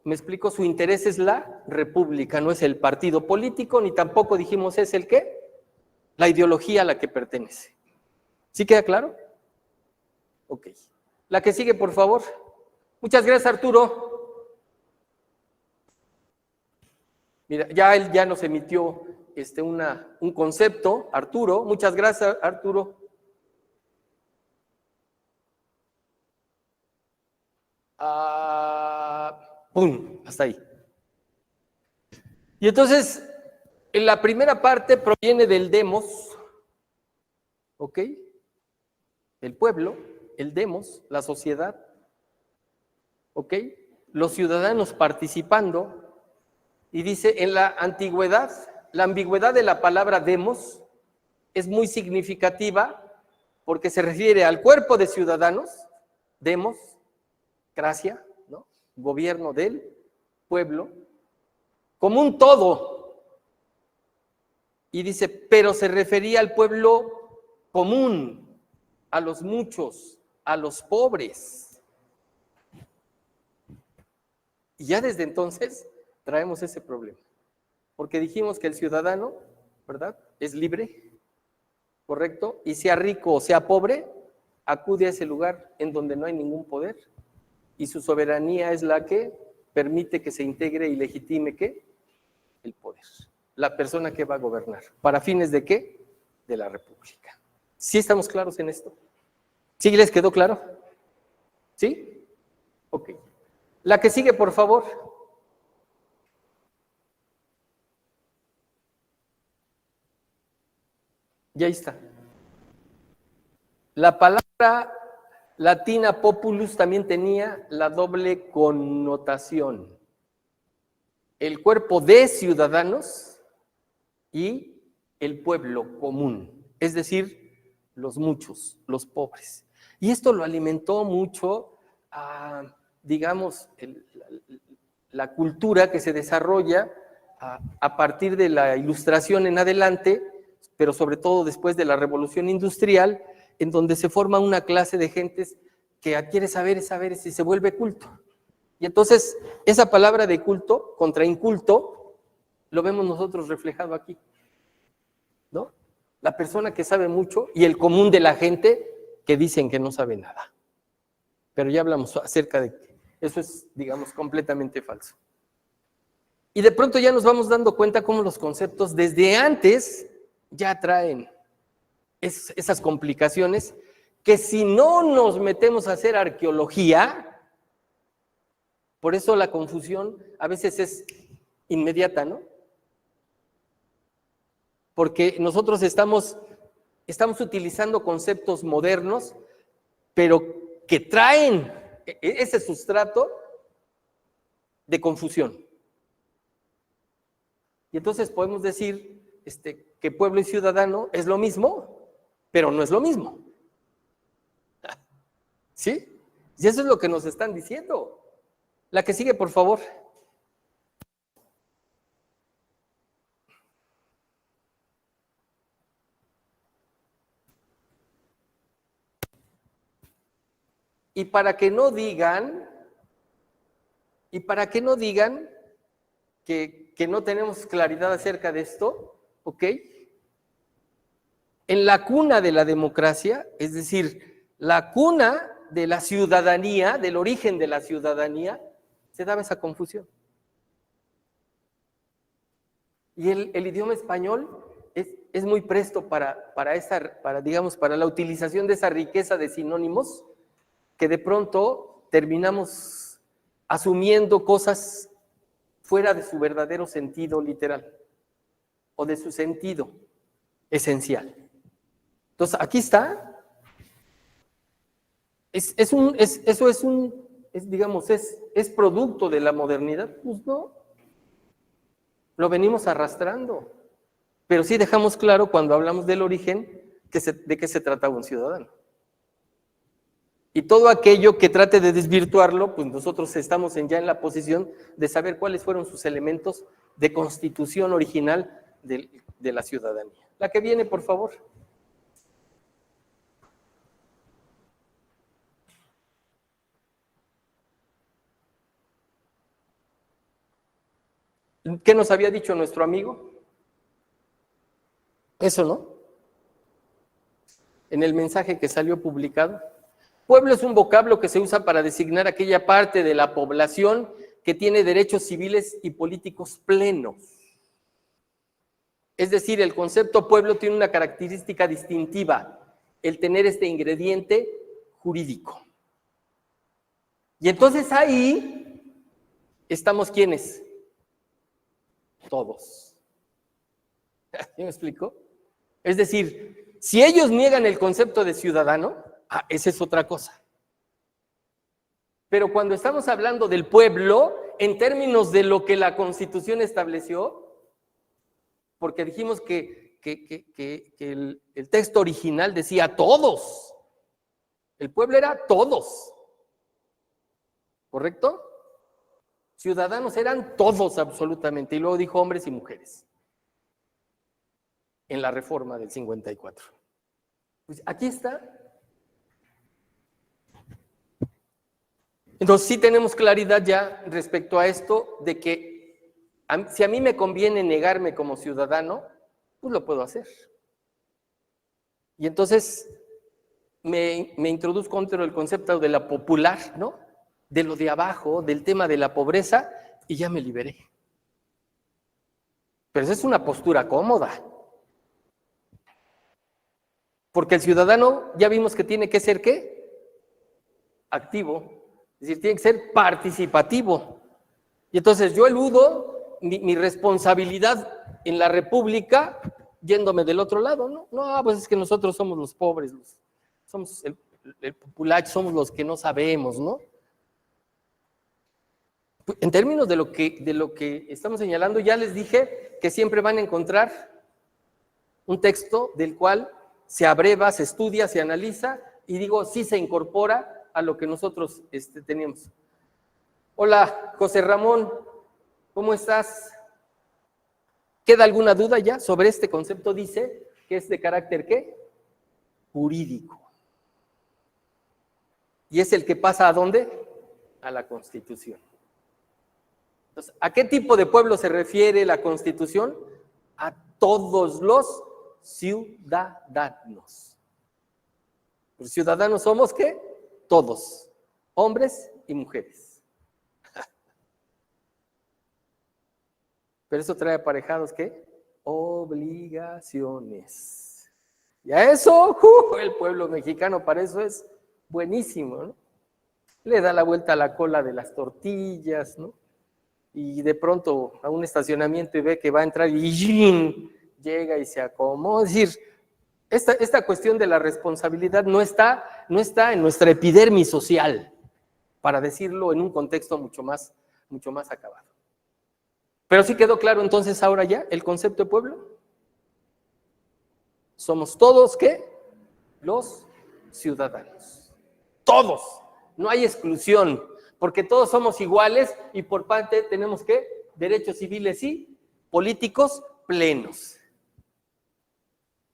me explico, su interés es la república, no es el partido político, ni tampoco dijimos es el ¿qué? La ideología a la que pertenece. ¿Sí queda claro? Ok. La que sigue, por favor. Muchas gracias, Arturo. Mira, ya él ya nos emitió un concepto, Arturo. Muchas gracias, Arturo. ¡Pum! Hasta ahí. Y entonces, en la primera parte proviene del demos, ¿ok? El pueblo, el demos, la sociedad, ¿ok? Los ciudadanos participando, y dice, en la antigüedad, la ambigüedad de la palabra demos es muy significativa porque se refiere al cuerpo de ciudadanos, demos, gracia, ¿no? Gobierno del pueblo, como un todo. Y dice, pero se refería al pueblo común, a los muchos, a los pobres. Y ya desde entonces traemos ese problema, porque dijimos que el ciudadano, ¿verdad?, es libre, ¿correcto? Y sea rico o sea pobre, acude a ese lugar en donde no hay ningún poder, y su soberanía es la que permite que se integre y legitime ¿qué? El poder, la persona que va a gobernar. ¿Para fines de qué? De la república. ¿Sí estamos claros en esto? ¿Sí les quedó claro? ¿Sí? Ok. La que sigue, por favor. Y ahí está. La palabra latina populus también tenía la doble connotación. El cuerpo de ciudadanos y el pueblo común, es decir, los muchos, los pobres. Y esto lo alimentó mucho, digamos, la cultura que se desarrolla a partir de la Ilustración en adelante, pero sobre todo después de la Revolución Industrial, en donde se forma una clase de gentes que adquiere saberes y se vuelve culto. Y entonces, esa palabra de culto contra inculto, lo vemos nosotros reflejado aquí, ¿no? La persona que sabe mucho y el común de la gente que dicen que no sabe nada. Pero ya hablamos acerca de que eso es, digamos, completamente falso. Y de pronto ya nos vamos dando cuenta cómo los conceptos desde antes ya traen esas complicaciones que si no nos metemos a hacer arqueología, por eso la confusión a veces es inmediata, ¿no? Porque nosotros estamos utilizando conceptos modernos, pero que traen ese sustrato de confusión. Y entonces podemos decir que pueblo y ciudadano es lo mismo, pero no es lo mismo. ¿Sí? Y eso es lo que nos están diciendo. La que sigue, por favor. Y para que no digan que no tenemos claridad acerca de esto, ¿ok? En la cuna de la democracia, es decir, la cuna de la ciudadanía, del origen de la ciudadanía, se daba esa confusión. Y el idioma español es muy presto para la utilización de esa riqueza de sinónimos, que de pronto terminamos asumiendo cosas fuera de su verdadero sentido literal o de su sentido esencial. Entonces, aquí está. ¿Eso es producto de la modernidad? Pues no. Lo venimos arrastrando. Pero sí dejamos claro cuando hablamos del origen de qué se trataba un ciudadano. Y todo aquello que trate de desvirtuarlo, pues nosotros estamos ya en la posición de saber cuáles fueron sus elementos de constitución original de la ciudadanía. La que viene, por favor. ¿Qué nos había dicho nuestro amigo? Eso, ¿no? En el mensaje que salió publicado. Pueblo es un vocablo que se usa para designar aquella parte de la población que tiene derechos civiles y políticos plenos. Es decir, el concepto pueblo tiene una característica distintiva, el tener este ingrediente jurídico. Y entonces ahí estamos ¿quiénes? Todos. ¿Sí me explico? Es decir, si ellos niegan el concepto de ciudadano, esa es otra cosa. Pero cuando estamos hablando del pueblo, en términos de lo que la Constitución estableció, porque dijimos que el texto original decía todos, el pueblo era todos, ¿correcto? Ciudadanos eran todos absolutamente, y luego dijo hombres y mujeres, en la reforma del 54. Pues aquí está. Entonces sí tenemos claridad ya respecto a esto de que si a mí me conviene negarme como ciudadano, pues lo puedo hacer. Y entonces me introduzco dentro del concepto de la popular, ¿no? De lo de abajo, del tema de la pobreza, y ya me liberé. Pero esa es una postura cómoda. Porque el ciudadano ya vimos que tiene que ser, ¿qué? Activo. Es decir, tiene que ser participativo. Y entonces yo eludo mi responsabilidad en la República yéndome del otro lado, ¿no? No, pues es que nosotros somos los pobres, somos el populacho, somos los que no sabemos, ¿no? En términos de lo que estamos señalando, ya les dije que siempre van a encontrar un texto del cual se abreva, se estudia, se analiza y digo, sí se incorpora a lo que nosotros teníamos. Hola, José Ramón, ¿cómo estás? ¿Queda alguna duda ya sobre este concepto? Dice que es de carácter, ¿qué? Jurídico. ¿Y es el que pasa a dónde? A la Constitución. Entonces, ¿a qué tipo de pueblo se refiere la Constitución? A todos los ciudadanos. Los ciudadanos somos, ¿qué? Todos, hombres y mujeres. Pero eso trae aparejados, ¿qué? Obligaciones. Y a eso, el pueblo mexicano para eso es buenísimo, ¿no? Le da la vuelta a la cola de las tortillas, ¿no? Y de pronto a un estacionamiento y ve que va a entrar y ¡yin! Llega y se acomoda. Es decir, esta cuestión de la responsabilidad no está en nuestra epidermis social, para decirlo en un contexto mucho más acabado. Pero sí quedó claro entonces ahora ya el concepto de pueblo. Somos todos, ¿qué? Los ciudadanos. Todos. No hay exclusión, porque todos somos iguales y por parte tenemos, ¿qué? Derechos civiles y políticos plenos.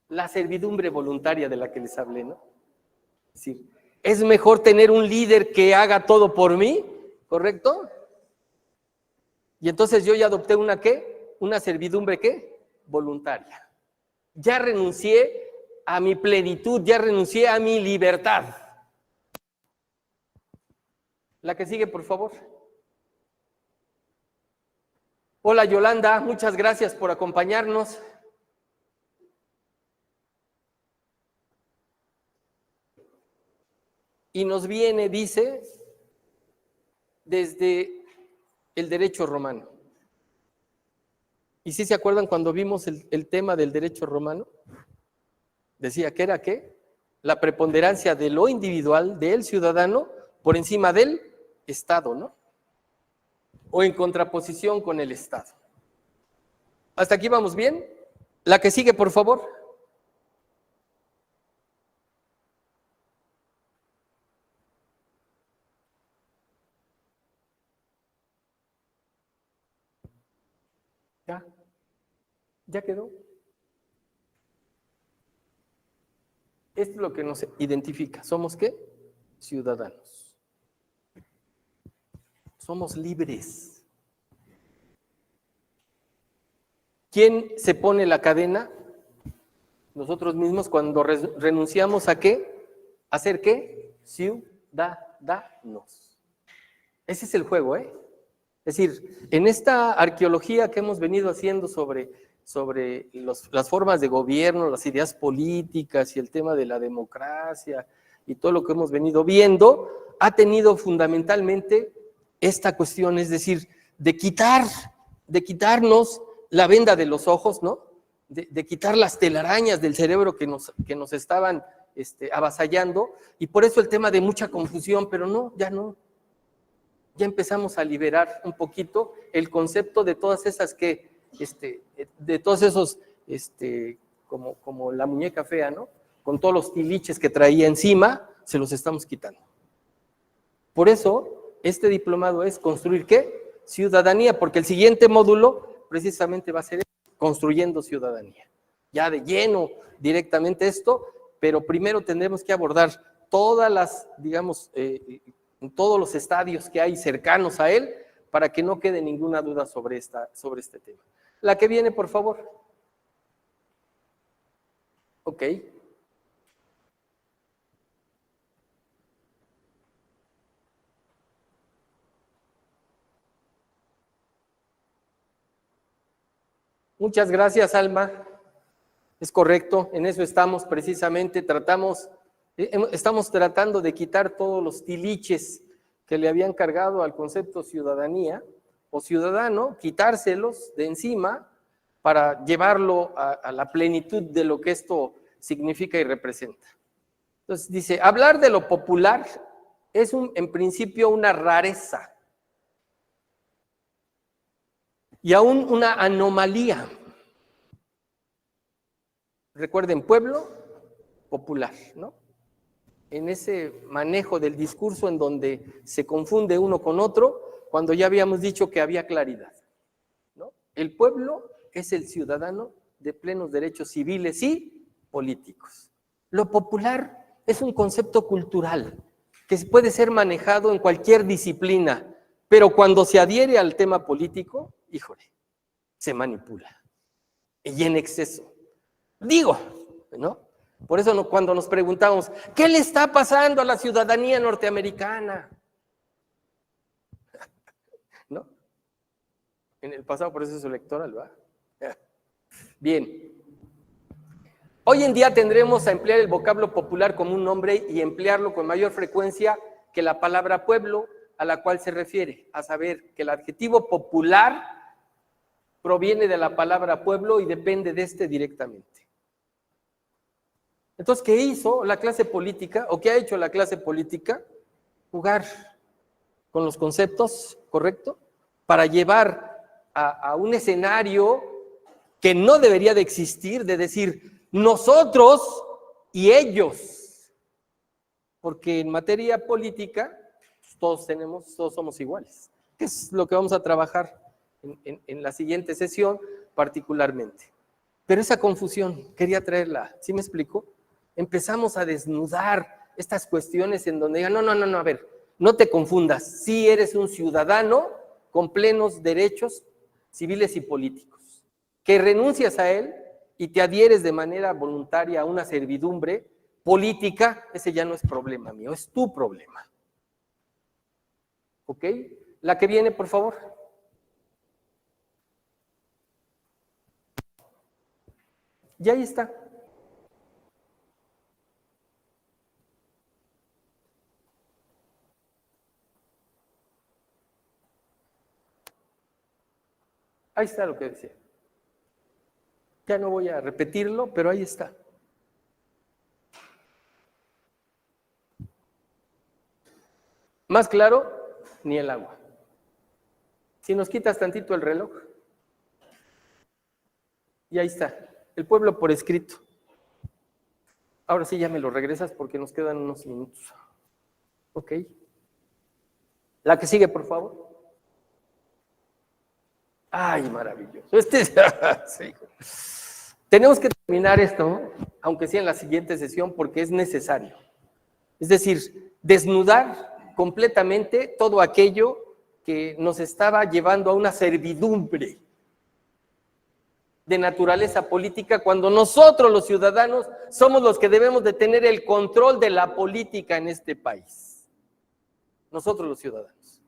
La servidumbre voluntaria de la que les hablé, ¿no? Es decir, es mejor tener un líder que haga todo por mí, ¿correcto? Y entonces yo ya adopté una, ¿qué? Una servidumbre, ¿qué? Voluntaria. Ya renuncié a mi plenitud, ya renuncié a mi libertad. La que sigue, por favor. Hola, Yolanda, muchas gracias por acompañarnos. Y nos viene, dice, desde el derecho romano. ¿Y sí se acuerdan cuando vimos el tema del derecho romano? Decía que era ¿qué? La preponderancia de lo individual, del ciudadano, por encima del Estado, ¿no? O en contraposición con el Estado. ¿Hasta aquí vamos bien? La que sigue, por favor. ¿Ya quedó? Esto es lo que nos identifica. ¿Somos qué? Ciudadanos. Somos libres. ¿Quién se pone la cadena? Nosotros mismos cuando renunciamos a qué? ¿A ser qué? Ciudadanos. Ese es el juego, ¿eh? Es decir, en esta arqueología que hemos venido haciendo sobre las formas de gobierno, las ideas políticas y el tema de la democracia y todo lo que hemos venido viendo, ha tenido fundamentalmente esta cuestión, es decir, de quitarnos la venda de los ojos, ¿no? De quitar las telarañas del cerebro que nos estaban avasallando, y por eso el tema de mucha confusión, pero no. Ya empezamos a liberar un poquito el concepto de todas esas de todos esos, como la muñeca fea, ¿no? Con todos los tiliches que traía encima, se los estamos quitando. Por eso, este diplomado es construir, ¿qué? Ciudadanía, porque el siguiente módulo precisamente va a ser construyendo ciudadanía. Ya de lleno directamente esto, pero primero tendremos que abordar todas las, digamos, en todos los estadios que hay cercanos a él, para que no quede ninguna duda sobre este tema. La que viene, por favor. Ok. Muchas gracias, Alma. Es correcto, en eso estamos precisamente, estamos tratando de quitar todos los tiliches que le habían cargado al concepto ciudadanía o ciudadano, quitárselos de encima para llevarlo a la plenitud de lo que esto significa y representa. Entonces dice, hablar de lo popular es en principio una rareza y aún una anomalía. Recuerden, pueblo popular, ¿no? En ese manejo del discurso en donde se confunde uno con otro, cuando ya habíamos dicho que había claridad, ¿no? El pueblo es el ciudadano de plenos derechos civiles y políticos. Lo popular es un concepto cultural que puede ser manejado en cualquier disciplina, pero cuando se adhiere al tema político, híjole, se manipula y en exceso. Digo, ¿no? Por eso cuando nos preguntamos, ¿qué le está pasando a la ciudadanía norteamericana? ¿No? En el pasado proceso electoral, ¿va? Bien. Hoy en día tendremos a emplear el vocablo popular como un nombre y emplearlo con mayor frecuencia que la palabra pueblo a la cual se refiere, a saber que el adjetivo popular proviene de la palabra pueblo y depende de este directamente. Entonces, ¿qué hizo la clase política o qué ha hecho la clase política? Jugar con los conceptos, ¿correcto? Para llevar a un escenario que no debería de existir, de decir nosotros y ellos, porque en materia política todos somos iguales, que es lo que vamos a trabajar en la siguiente sesión particularmente. Pero esa confusión quería traerla, ¿sí me explico? Empezamos a desnudar estas cuestiones en donde digan, no, a ver, no te confundas, sí eres un ciudadano con plenos derechos civiles y políticos, que renuncias a él y te adhieres de manera voluntaria a una servidumbre política, ese ya no es problema mío, es tu problema. ¿Ok? La que viene, por favor. Ya ahí está. Ahí está lo que decía. Ya no voy a repetirlo, pero ahí está. Más claro, ni el agua. Si nos quitas tantito el reloj, y ahí está, el pueblo por escrito. Ahora sí ya me lo regresas porque nos quedan unos minutos. Ok. La que sigue, por favor. Ay, maravilloso. Sí. Tenemos que terminar esto, aunque sea en la siguiente sesión, porque es necesario. Es decir, desnudar completamente todo aquello que nos estaba llevando a una servidumbre de naturaleza política, cuando nosotros los ciudadanos somos los que debemos de tener el control de la política en este país. Nosotros los ciudadanos.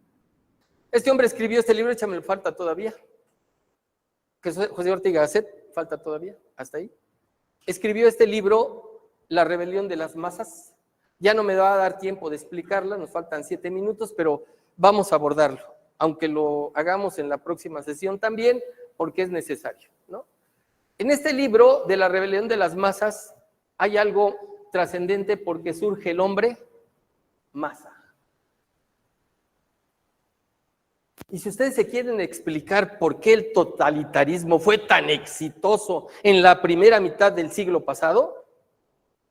Este hombre escribió este libro, échame falta todavía. José Ortega Gasset, falta todavía, hasta ahí. Escribió este libro, La rebelión de las masas. Ya no me va a dar tiempo de explicarla, nos faltan 7 minutos, pero vamos a abordarlo, aunque lo hagamos en la próxima sesión también, porque es necesario, ¿no? En este libro de La rebelión de las masas hay algo trascendente porque surge el hombre masa. Y si ustedes se quieren explicar por qué el totalitarismo fue tan exitoso en la primera mitad del siglo pasado,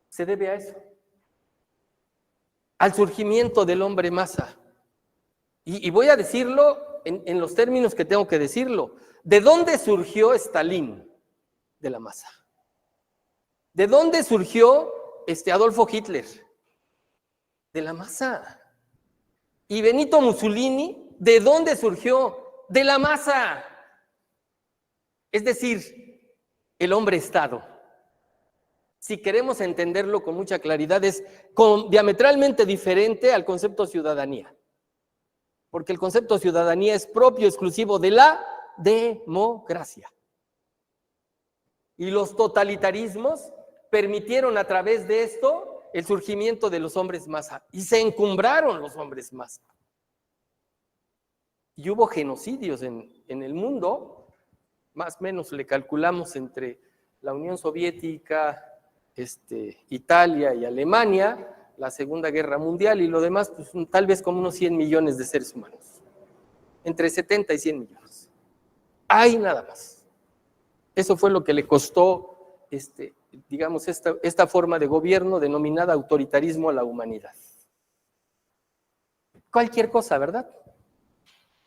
se debe a eso, al surgimiento del hombre masa. Y voy a decirlo en los términos que tengo que decirlo. ¿De dónde surgió Stalin? De la masa. ¿De dónde surgió Adolfo Hitler? De la masa. ¿Y Benito Mussolini? ¿De dónde surgió? De la masa. Es decir, el hombre-estado. Si queremos entenderlo con mucha claridad, es diametralmente diferente al concepto ciudadanía. Porque el concepto ciudadanía es propio, exclusivo de la democracia. Y los totalitarismos permitieron a través de esto el surgimiento de los hombres masa. Y se encumbraron los hombres masa. Y hubo genocidios en el mundo más o menos le calculamos entre la Unión Soviética, Italia y Alemania, la Segunda Guerra Mundial y lo demás, pues tal vez como unos 100 millones de seres humanos, entre 70 y 100 millones. Hay nada más. Eso fue lo que le costó, digamos, esta forma de gobierno denominada autoritarismo a la humanidad. Cualquier cosa, ¿verdad?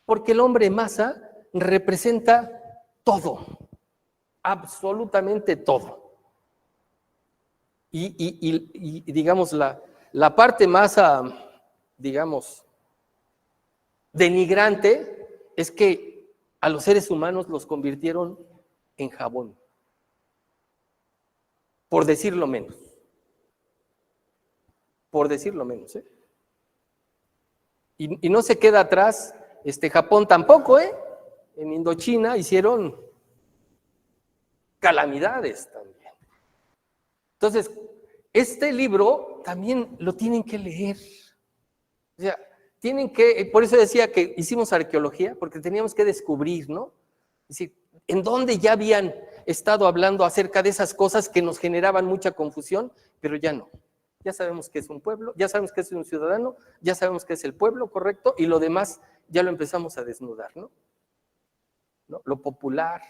Porque el hombre masa representa todo, absolutamente todo. Y digamos, la parte más, digamos, denigrante es que a los seres humanos los convirtieron en jabón, por decirlo menos. Por decirlo menos, ¿eh? Y no se queda atrás Japón tampoco, ¿eh? En Indochina hicieron calamidades también. Entonces, este libro también lo tienen que leer. O sea, tienen que, por eso decía que hicimos arqueología, porque teníamos que descubrir, ¿no? Es decir, en dónde ya habían estado hablando acerca de esas cosas que nos generaban mucha confusión, pero ya no. Ya sabemos que es un pueblo, ya sabemos que es un ciudadano, ya sabemos que es el pueblo, correcto, y lo demás ya lo empezamos a desnudar, ¿no? Lo popular,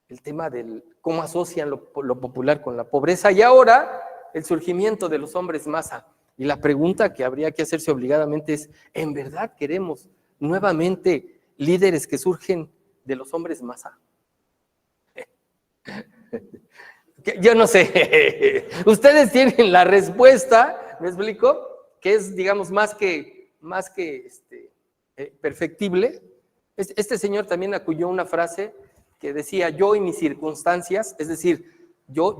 el tema del cómo asocian lo popular con la pobreza, y ahora el surgimiento de los hombres masa. Y la pregunta que habría que hacerse obligadamente es, ¿en verdad queremos nuevamente líderes que surgen de los hombres masa? Yo no sé, ustedes tienen la respuesta, ¿me explico? Que es, digamos, más que perfectible. Este señor también acuñó una frase que decía, yo y mis circunstancias, es decir, yo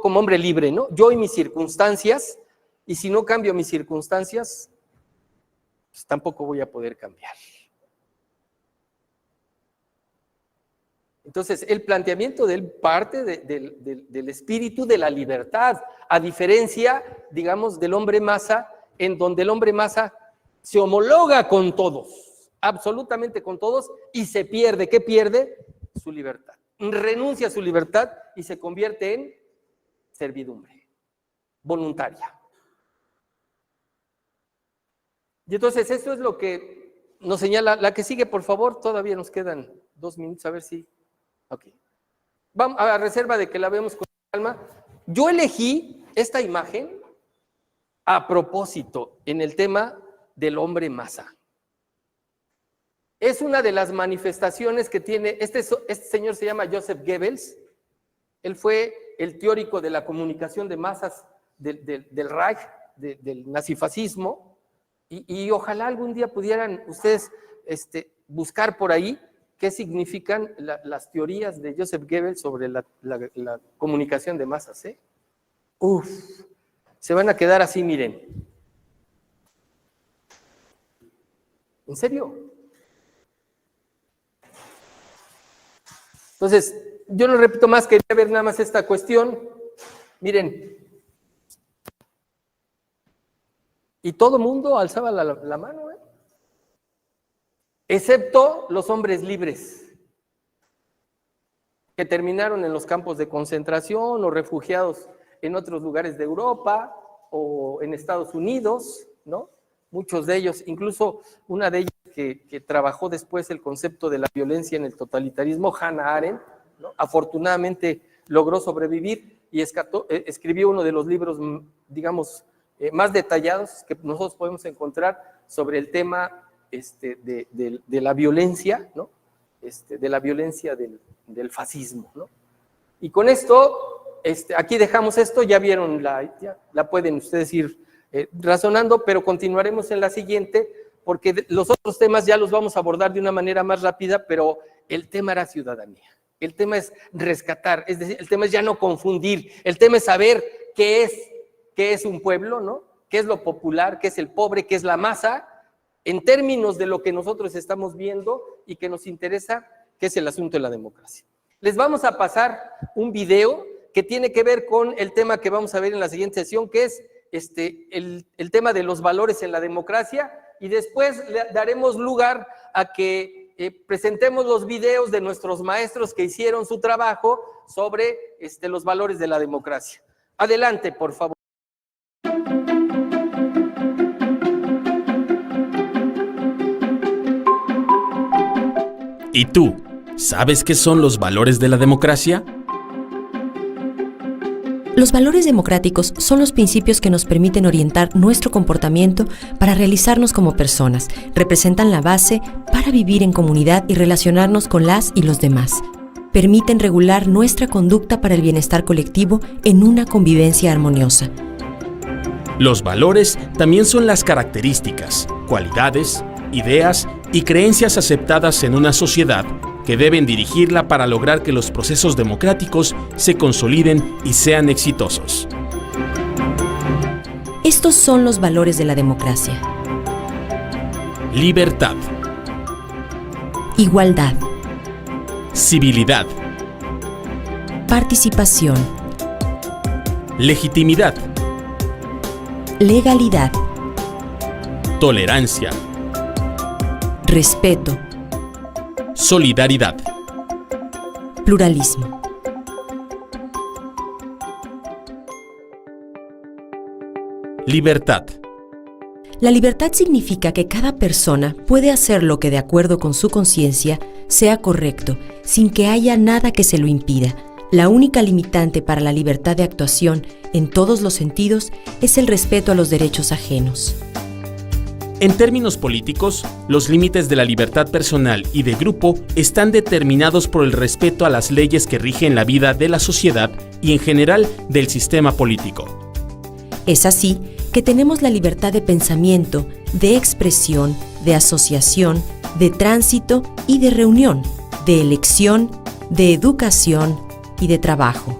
como hombre libre, ¿no? Yo y mis circunstancias, y si no cambio mis circunstancias, pues tampoco voy a poder cambiar. Entonces, el planteamiento de él parte del espíritu de la libertad, a diferencia, digamos, del hombre masa, en donde el hombre masa se homologa con todos, absolutamente con todos, y se pierde. ¿Qué pierde? Su libertad. Renuncia a su libertad y se convierte en servidumbre voluntaria. Y entonces, eso es lo que nos señala. La que sigue, por favor, todavía nos quedan 2 minutos, a ver si... Ok. Vamos a reserva de que la vemos con calma. Yo elegí esta imagen a propósito en el tema del hombre masa. Es una de las manifestaciones que tiene, este señor se llama Joseph Goebbels, él fue el teórico de la comunicación de masas del Reich, del nazifascismo, y ojalá algún día pudieran ustedes buscar por ahí qué significan las teorías de Joseph Goebbels sobre la comunicación de masas, ¿eh? Se van a quedar así, miren. ¿En serio? Entonces, yo no repito más, quería ver nada más esta cuestión. Miren. Y todo mundo alzaba la mano, ¿eh? Excepto los hombres libres, que terminaron en los campos de concentración o refugiados en otros lugares de Europa o en Estados Unidos, ¿no? Muchos de ellos, incluso una de ellas que trabajó después el concepto de la violencia en el totalitarismo, Hannah Arendt, ¿no? Afortunadamente logró sobrevivir y escribió uno de los libros, digamos, más detallados que nosotros podemos encontrar sobre el tema de la violencia, ¿no? De la violencia del fascismo, ¿no? Y con esto, aquí dejamos esto, ya vieron, ya la pueden ustedes ir razonando, pero continuaremos en la siguiente, porque los otros temas ya los vamos a abordar de una manera más rápida, pero el tema era ciudadanía, el tema es rescatar, es decir, el tema es ya no confundir, el tema es saber qué es un pueblo, ¿no? Qué es lo popular, qué es el pobre, qué es la masa, en términos de lo que nosotros estamos viendo y que nos interesa, que es el asunto de la democracia. Les vamos a pasar un video que tiene que ver con el tema que vamos a ver en la siguiente sesión, que es el tema de los valores en la democracia, y después le daremos lugar a que presentemos los videos de nuestros maestros que hicieron su trabajo sobre los valores de la democracia. Adelante, por favor. ¿Y tú, sabes qué son los valores de la democracia? Los valores democráticos son los principios que nos permiten orientar nuestro comportamiento para realizarnos como personas. Representan la base para vivir en comunidad y relacionarnos con las y los demás. Permiten regular nuestra conducta para el bienestar colectivo en una convivencia armoniosa. Los valores también son las características, cualidades, ideas y creencias aceptadas en una sociedad que deben dirigirla para lograr que los procesos democráticos se consoliden y sean exitosos. Estos son los valores de la democracia. Libertad. Igualdad. Civilidad. Participación. Legitimidad. Legalidad. Tolerancia. Respeto. Solidaridad. Pluralismo. Libertad. La libertad significa que cada persona puede hacer lo que de acuerdo con su conciencia sea correcto, sin que haya nada que se lo impida. La única limitante para la libertad de actuación en todos los sentidos es el respeto a los derechos ajenos. En términos políticos, los límites de la libertad personal y de grupo están determinados por el respeto a las leyes que rigen la vida de la sociedad y en general del sistema político. Es así que tenemos la libertad de pensamiento, de expresión, de asociación, de tránsito y de reunión, de elección, de educación y de trabajo.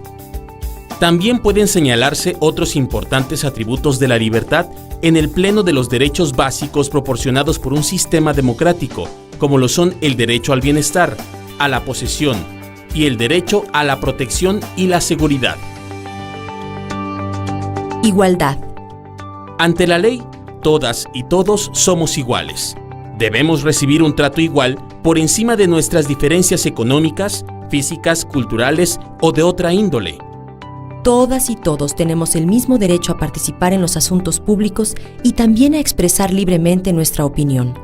También pueden señalarse otros importantes atributos de la libertad en el pleno de los derechos básicos proporcionados por un sistema democrático, como lo son el derecho al bienestar, a la posesión y el derecho a la protección y la seguridad. Igualdad. Ante la ley, todas y todos somos iguales. Debemos recibir un trato igual por encima de nuestras diferencias económicas, físicas, culturales o de otra índole. Todas y todos tenemos el mismo derecho a participar en los asuntos públicos y también a expresar libremente nuestra opinión.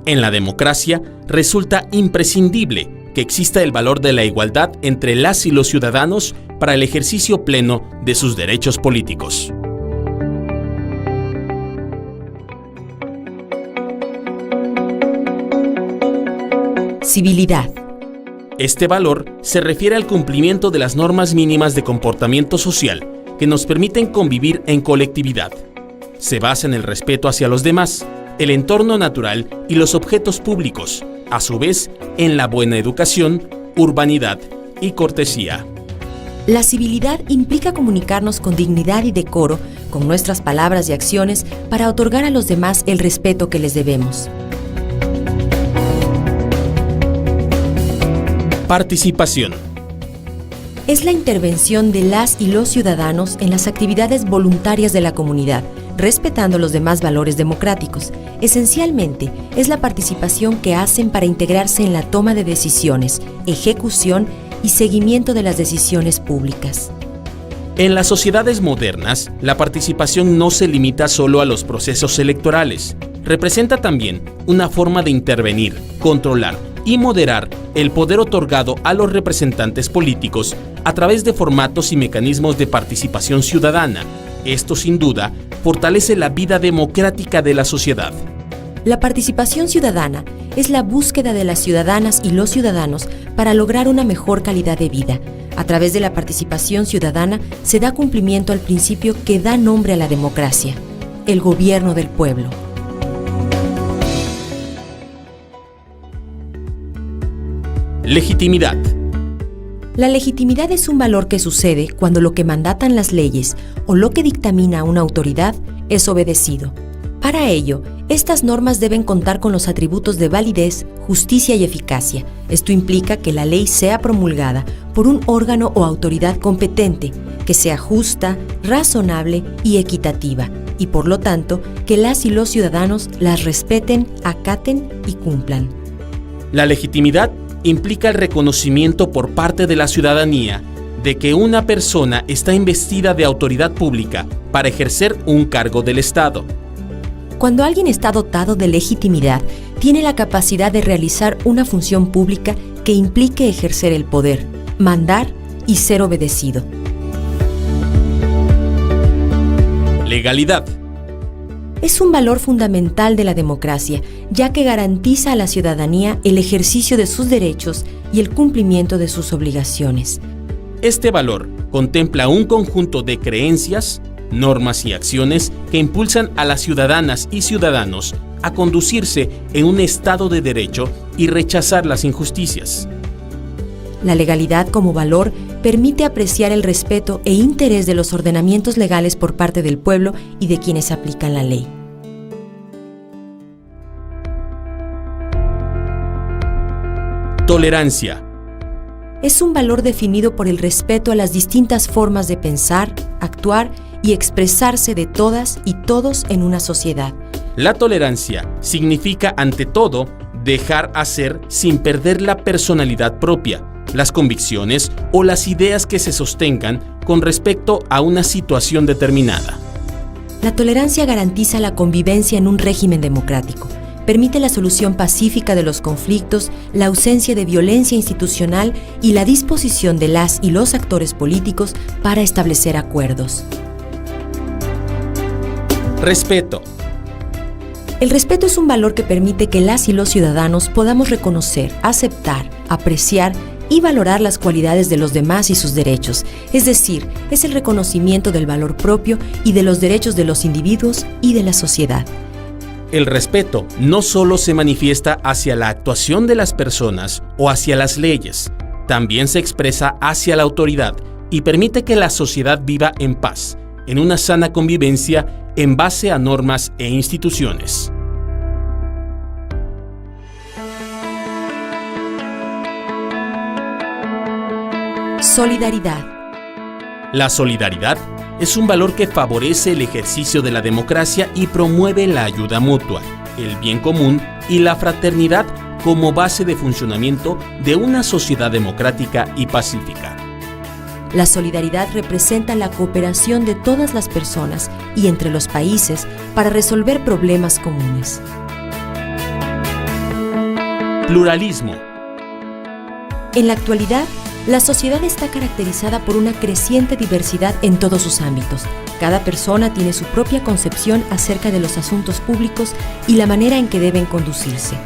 En la democracia resulta imprescindible que exista el valor de la igualdad entre las y los ciudadanos para el ejercicio pleno de sus derechos políticos. Civilidad. Este valor se refiere al cumplimiento de las normas mínimas de comportamiento social que nos permiten convivir en colectividad. Se basa en el respeto hacia los demás, el entorno natural y los objetos públicos, a su vez en la buena educación, urbanidad y cortesía. La civilidad implica comunicarnos con dignidad y decoro, con nuestras palabras y acciones, para otorgar a los demás el respeto que les debemos. Participación. Es la intervención de las y los ciudadanos en las actividades voluntarias de la comunidad, respetando los demás valores democráticos. Esencialmente, es la participación que hacen para integrarse en la toma de decisiones, ejecución y seguimiento de las decisiones públicas. En las sociedades modernas, la participación no se limita solo a los procesos electorales. Representa también una forma de intervenir, controlar y moderar el poder otorgado a los representantes políticos a través de formatos y mecanismos de participación ciudadana. Esto, sin duda, fortalece la vida democrática de la sociedad. La participación ciudadana es la búsqueda de las ciudadanas y los ciudadanos para lograr una mejor calidad de vida. A través de la participación ciudadana se da cumplimiento al principio que da nombre a la democracia, el gobierno del pueblo. Legitimidad. La legitimidad es un valor que sucede cuando lo que mandatan las leyes o lo que dictamina una autoridad es obedecido. Para ello, estas normas deben contar con los atributos de validez, justicia y eficacia. Esto implica que la ley sea promulgada por un órgano o autoridad competente, que sea justa, razonable y equitativa, y por lo tanto, que las y los ciudadanos las respeten, acaten y cumplan. La legitimidad implica el reconocimiento por parte de la ciudadanía de que una persona está investida de autoridad pública para ejercer un cargo del Estado. Cuando alguien está dotado de legitimidad, tiene la capacidad de realizar una función pública que implique ejercer el poder, mandar y ser obedecido. Legalidad. Es un valor fundamental de la democracia, ya que garantiza a la ciudadanía el ejercicio de sus derechos y el cumplimiento de sus obligaciones. Este valor contempla un conjunto de creencias, normas y acciones que impulsan a las ciudadanas y ciudadanos a conducirse en un estado de derecho y rechazar las injusticias. La legalidad como valor permite apreciar el respeto e interés de los ordenamientos legales por parte del pueblo y de quienes aplican la ley. Tolerancia. Es un valor definido por el respeto a las distintas formas de pensar, actuar y expresarse de todas y todos en una sociedad. La tolerancia significa, ante todo, dejar hacer sin perder la personalidad propia, las convicciones o las ideas que se sostengan con respecto a una situación determinada. La tolerancia garantiza la convivencia en un régimen democrático, permite la solución pacífica de los conflictos, la ausencia de violencia institucional y la disposición de las y los actores políticos para establecer acuerdos. Respeto. El respeto es un valor que permite que las y los ciudadanos podamos reconocer, aceptar, apreciar y valorar las cualidades de los demás y sus derechos, es decir, es el reconocimiento del valor propio y de los derechos de los individuos y de la sociedad. El respeto no solo se manifiesta hacia la actuación de las personas o hacia las leyes, también se expresa hacia la autoridad y permite que la sociedad viva en paz, en una sana convivencia en base a normas e instituciones. Solidaridad. La solidaridad es un valor que favorece el ejercicio de la democracia y promueve la ayuda mutua, el bien común y la fraternidad como base de funcionamiento de una sociedad democrática y pacífica. La solidaridad representa la cooperación de todas las personas y entre los países para resolver problemas comunes. Pluralismo. En la actualidad, la sociedad está caracterizada por una creciente diversidad en todos sus ámbitos. Cada persona tiene su propia concepción acerca de los asuntos públicos y la manera en que deben conducirse.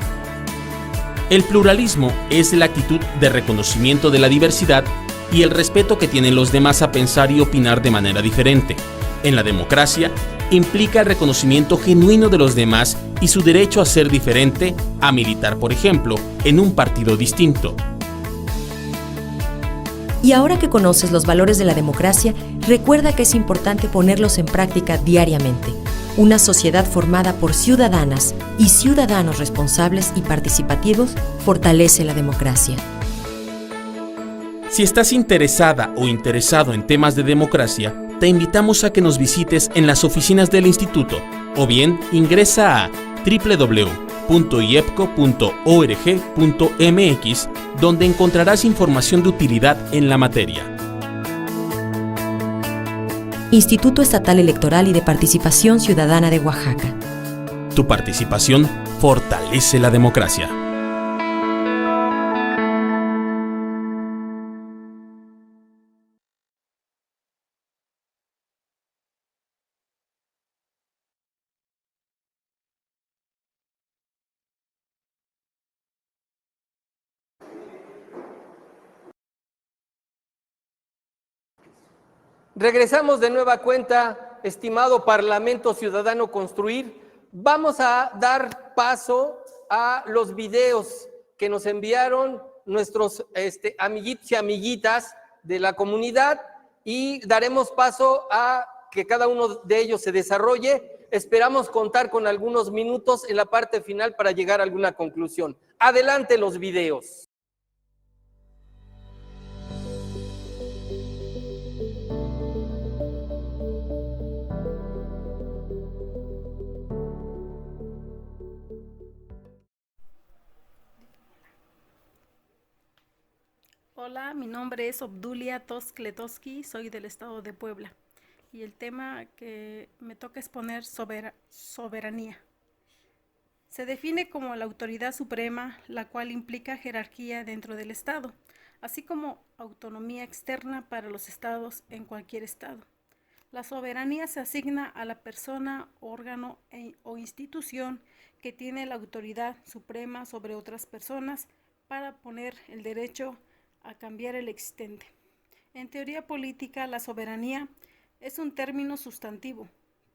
El pluralismo es la actitud de reconocimiento de la diversidad y el respeto que tienen los demás a pensar y opinar de manera diferente. En la democracia, implica el reconocimiento genuino de los demás y su derecho a ser diferente, a militar, por ejemplo, en un partido distinto. Y ahora que conoces los valores de la democracia, recuerda que es importante ponerlos en práctica diariamente. Una sociedad formada por ciudadanas y ciudadanos responsables y participativos fortalece la democracia. Si estás interesada o interesado en temas de democracia, te invitamos a que nos visites en las oficinas del Instituto o bien ingresa a www.iepco.org.mx, donde encontrarás información de utilidad en la materia. Instituto Estatal Electoral y de Participación Ciudadana de Oaxaca. Tu participación fortalece la democracia. Regresamos de nueva cuenta, estimado Parlamento Ciudadano Construir. Vamos a dar paso a los videos que nos enviaron nuestros amiguitos y amiguitas de la comunidad y daremos paso a que cada uno de ellos se desarrolle. Esperamos contar con algunos minutos en la parte final para llegar a alguna conclusión. Adelante los videos. Hola, mi nombre es Obdulia Toskletowski, soy del estado de Puebla y el tema que me toca exponer es soberanía. Se define como la autoridad suprema, la cual implica jerarquía dentro del estado, así como autonomía externa para los estados en cualquier estado. La soberanía se asigna a la persona, órgano o institución que tiene la autoridad suprema sobre otras personas para poner el derecho a cambiar el existente. En teoría política, la soberanía es un término sustantivo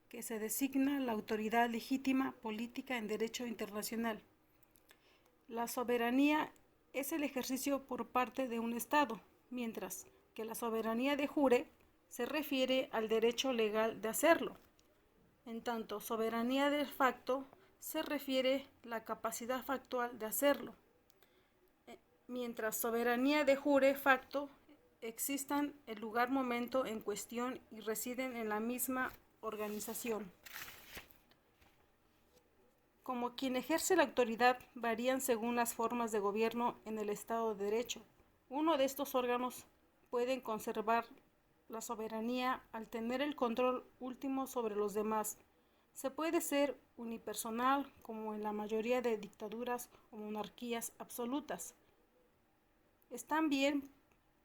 que se designa la autoridad legítima política en derecho internacional. La soberanía es el ejercicio por parte de un Estado, mientras que la soberanía de jure se refiere al derecho legal de hacerlo. En tanto, soberanía de facto se refiere a la capacidad factual de hacerlo, mientras soberanía de jure facto existan el lugar momento en cuestión y residen en la misma organización. Como quien ejerce la autoridad varían según las formas de gobierno en el Estado de Derecho. Uno de estos órganos pueden conservar la soberanía al tener el control último sobre los demás. Se puede ser unipersonal, como en la mayoría de dictaduras o monarquías absolutas. Es también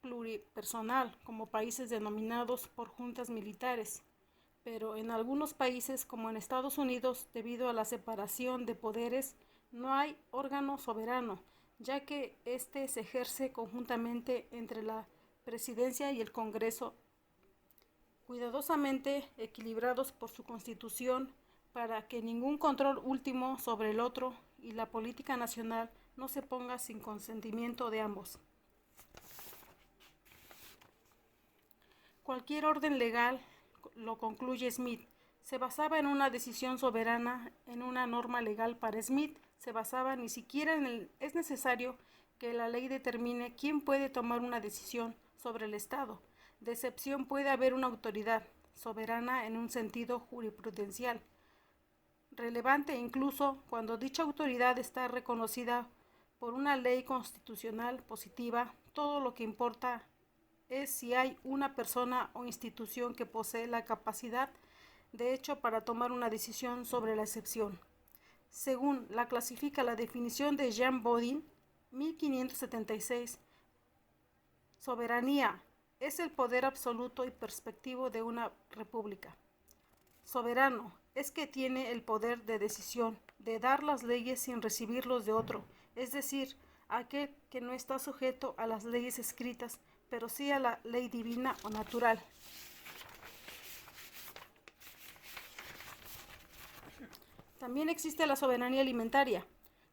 pluripersonal, como países denominados por juntas militares, pero en algunos países, como en Estados Unidos, debido a la separación de poderes, no hay órgano soberano, ya que éste se ejerce conjuntamente entre la presidencia y el Congreso, cuidadosamente equilibrados por su constitución para que ningún control último sobre el otro y la política nacional no se ponga sin consentimiento de ambos. Cualquier orden legal, lo concluye Smith, se basaba en una decisión soberana, en una norma legal. Para Smith se basaba ni siquiera es necesario que la ley determine quién puede tomar una decisión sobre el Estado. De excepción puede haber una autoridad soberana en un sentido jurisprudencial, relevante incluso cuando dicha autoridad está reconocida por una ley constitucional positiva. Todo lo que importa es si hay una persona o institución que posee la capacidad de hecho para tomar una decisión sobre la excepción. Según la clasifica la definición de Jean Bodin, 1576, soberanía es el poder absoluto y perspectivo de una república. Soberano es que tiene el poder de decisión, de dar las leyes sin recibirlos de otro, es decir, aquel que no está sujeto a las leyes escritas, pero sí a la ley divina o natural. También existe la soberanía alimentaria,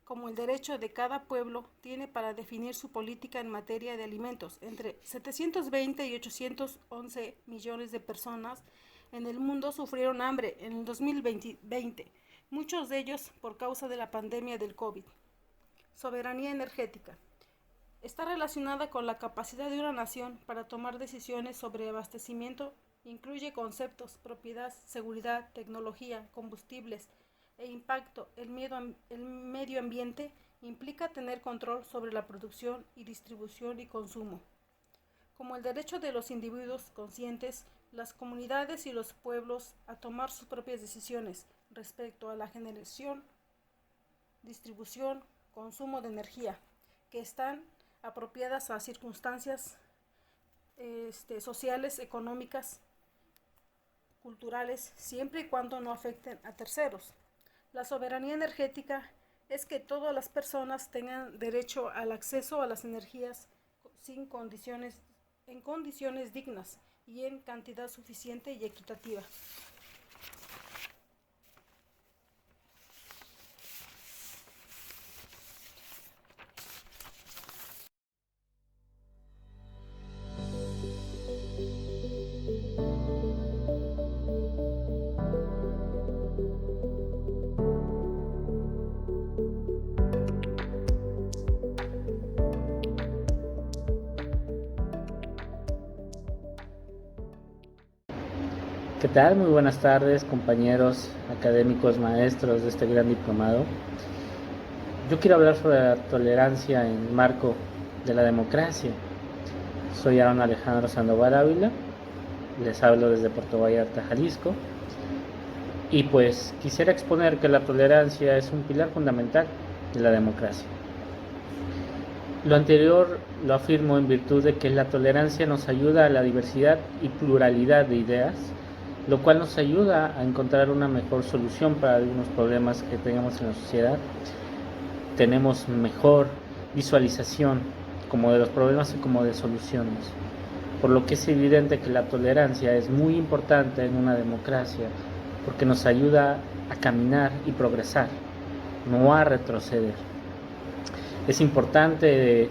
como el derecho de cada pueblo tiene para definir su política en materia de alimentos. Entre 720 y 811 millones de personas en el mundo sufrieron hambre en el 2020, muchos de ellos por causa de la pandemia del COVID. Soberanía energética. Está relacionada con la capacidad de una nación para tomar decisiones sobre abastecimiento. Incluye conceptos, propiedad, seguridad, tecnología, combustibles e impacto. El medio ambiente implica tener control sobre la producción y distribución y consumo. Como el derecho de los individuos conscientes, las comunidades y los pueblos a tomar sus propias decisiones respecto a la generación, distribución, consumo de energía, que están apropiadas a circunstancias sociales, económicas, culturales, siempre y cuando no afecten a terceros. La soberanía energética es que todas las personas tengan derecho al acceso a las energías en condiciones dignas y en cantidad suficiente y equitativa. ¿Qué tal? Muy buenas tardes, compañeros académicos, maestros de este gran diplomado. Yo quiero hablar sobre la tolerancia en el marco de la democracia. Soy Aaron Alejandro Sandoval Ávila, les hablo desde Puerto Vallarta, Jalisco, y pues quisiera exponer que la tolerancia es un pilar fundamental de la democracia. Lo anterior lo afirmo en virtud de que la tolerancia nos ayuda a la diversidad y pluralidad de ideas, lo cual nos ayuda a encontrar una mejor solución para algunos problemas que tengamos en la sociedad. Tenemos mejor visualización como de los problemas y como de soluciones, por lo que es evidente que la tolerancia es muy importante en una democracia, porque nos ayuda a caminar y progresar, no a retroceder. Es importante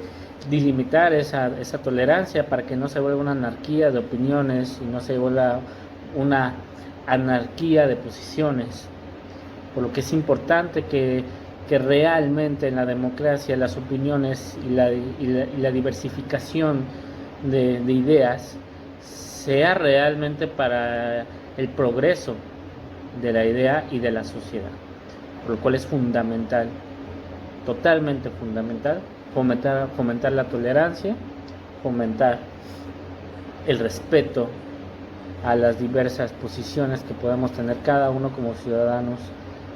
delimitar esa tolerancia para que no se vuelva una anarquía de opiniones y no se vuelva una anarquía de posiciones, por lo que es importante que realmente en la democracia las opiniones y la diversificación de ideas sea realmente para el progreso de la idea y de la sociedad, por lo cual es fundamental, totalmente fundamental, fomentar la tolerancia, fomentar el respeto a las diversas posiciones que podamos tener cada uno como ciudadanos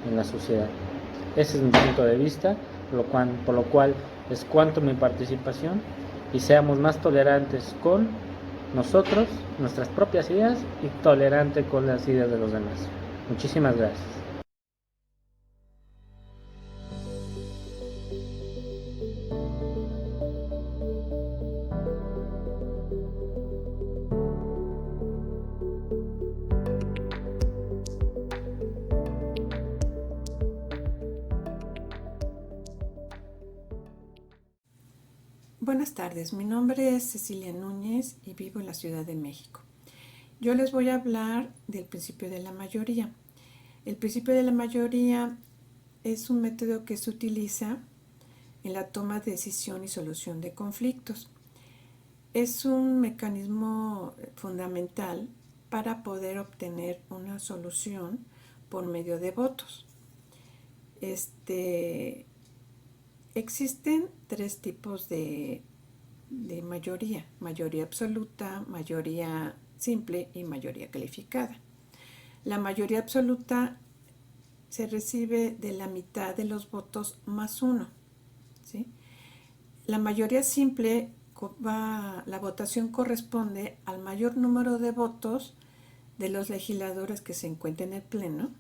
en la sociedad. Ese es mi punto de vista, por lo cual es cuanto mi participación, y seamos más tolerantes con nosotros, nuestras propias ideas, y tolerante con las ideas de los demás. Muchísimas gracias. Buenas tardes, mi nombre es Cecilia Núñez y vivo en la Ciudad de México. Yo les voy a hablar del principio de la mayoría. El principio de la mayoría es un método que se utiliza en la toma de decisión y solución de conflictos. Es un mecanismo fundamental para poder obtener una solución por medio de votos. Existen tres tipos de mayoría: mayoría absoluta, mayoría simple y mayoría calificada. La mayoría absoluta se recibe de la mitad de los votos más uno, ¿sí? La mayoría simple, la votación corresponde al mayor número de votos de los legisladores que se encuentren en el pleno.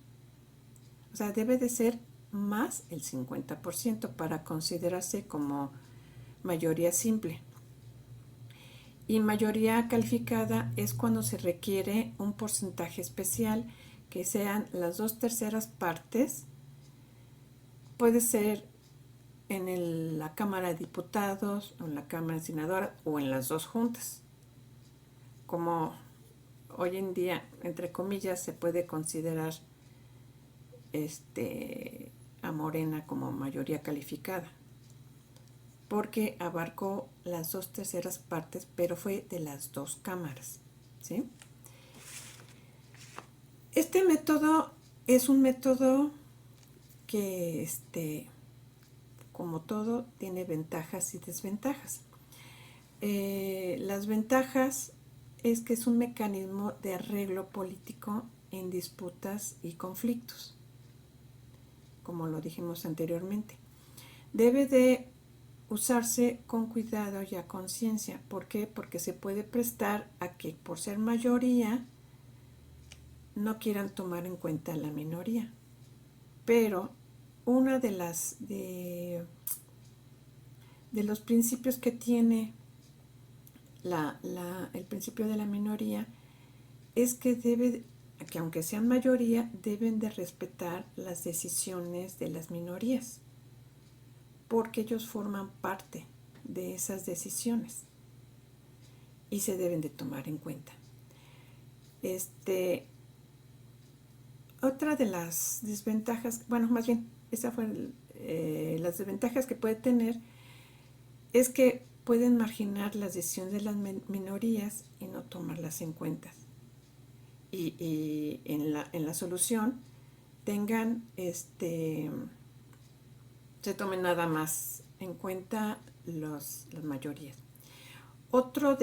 O sea, debe de ser más el 50% para considerarse como mayoría simple. Y mayoría calificada es cuando se requiere un porcentaje especial, que sean las 2/3 partes. Puede ser en la Cámara de Diputados, o en la Cámara de Senadores, o en las dos juntas. Como hoy en día, entre comillas, se puede considerar a Morena como mayoría calificada, porque abarcó las 2/3 partes, pero fue de las dos cámaras, ¿sí? Este método es un método que, como todo, tiene ventajas y desventajas. Las ventajas es que es un mecanismo de arreglo político en disputas y conflictos, como lo dijimos anteriormente. Debe de usarse con cuidado y a conciencia. ¿Por qué? Porque se puede prestar a que, por ser mayoría, no quieran tomar en cuenta a la minoría. Pero una de los principios que tiene el principio de la minoría es que aunque sean mayoría, deben de respetar las decisiones de las minorías, porque ellos forman parte de esas decisiones y se deben de tomar en cuenta. Otra de las desventajas, bueno, más bien, esas fueron las desventajas que puede tener, es que pueden marginar las decisiones de las minorías y no tomarlas en cuenta. Y en la solución se tomen nada más en cuenta las mayorías. Otro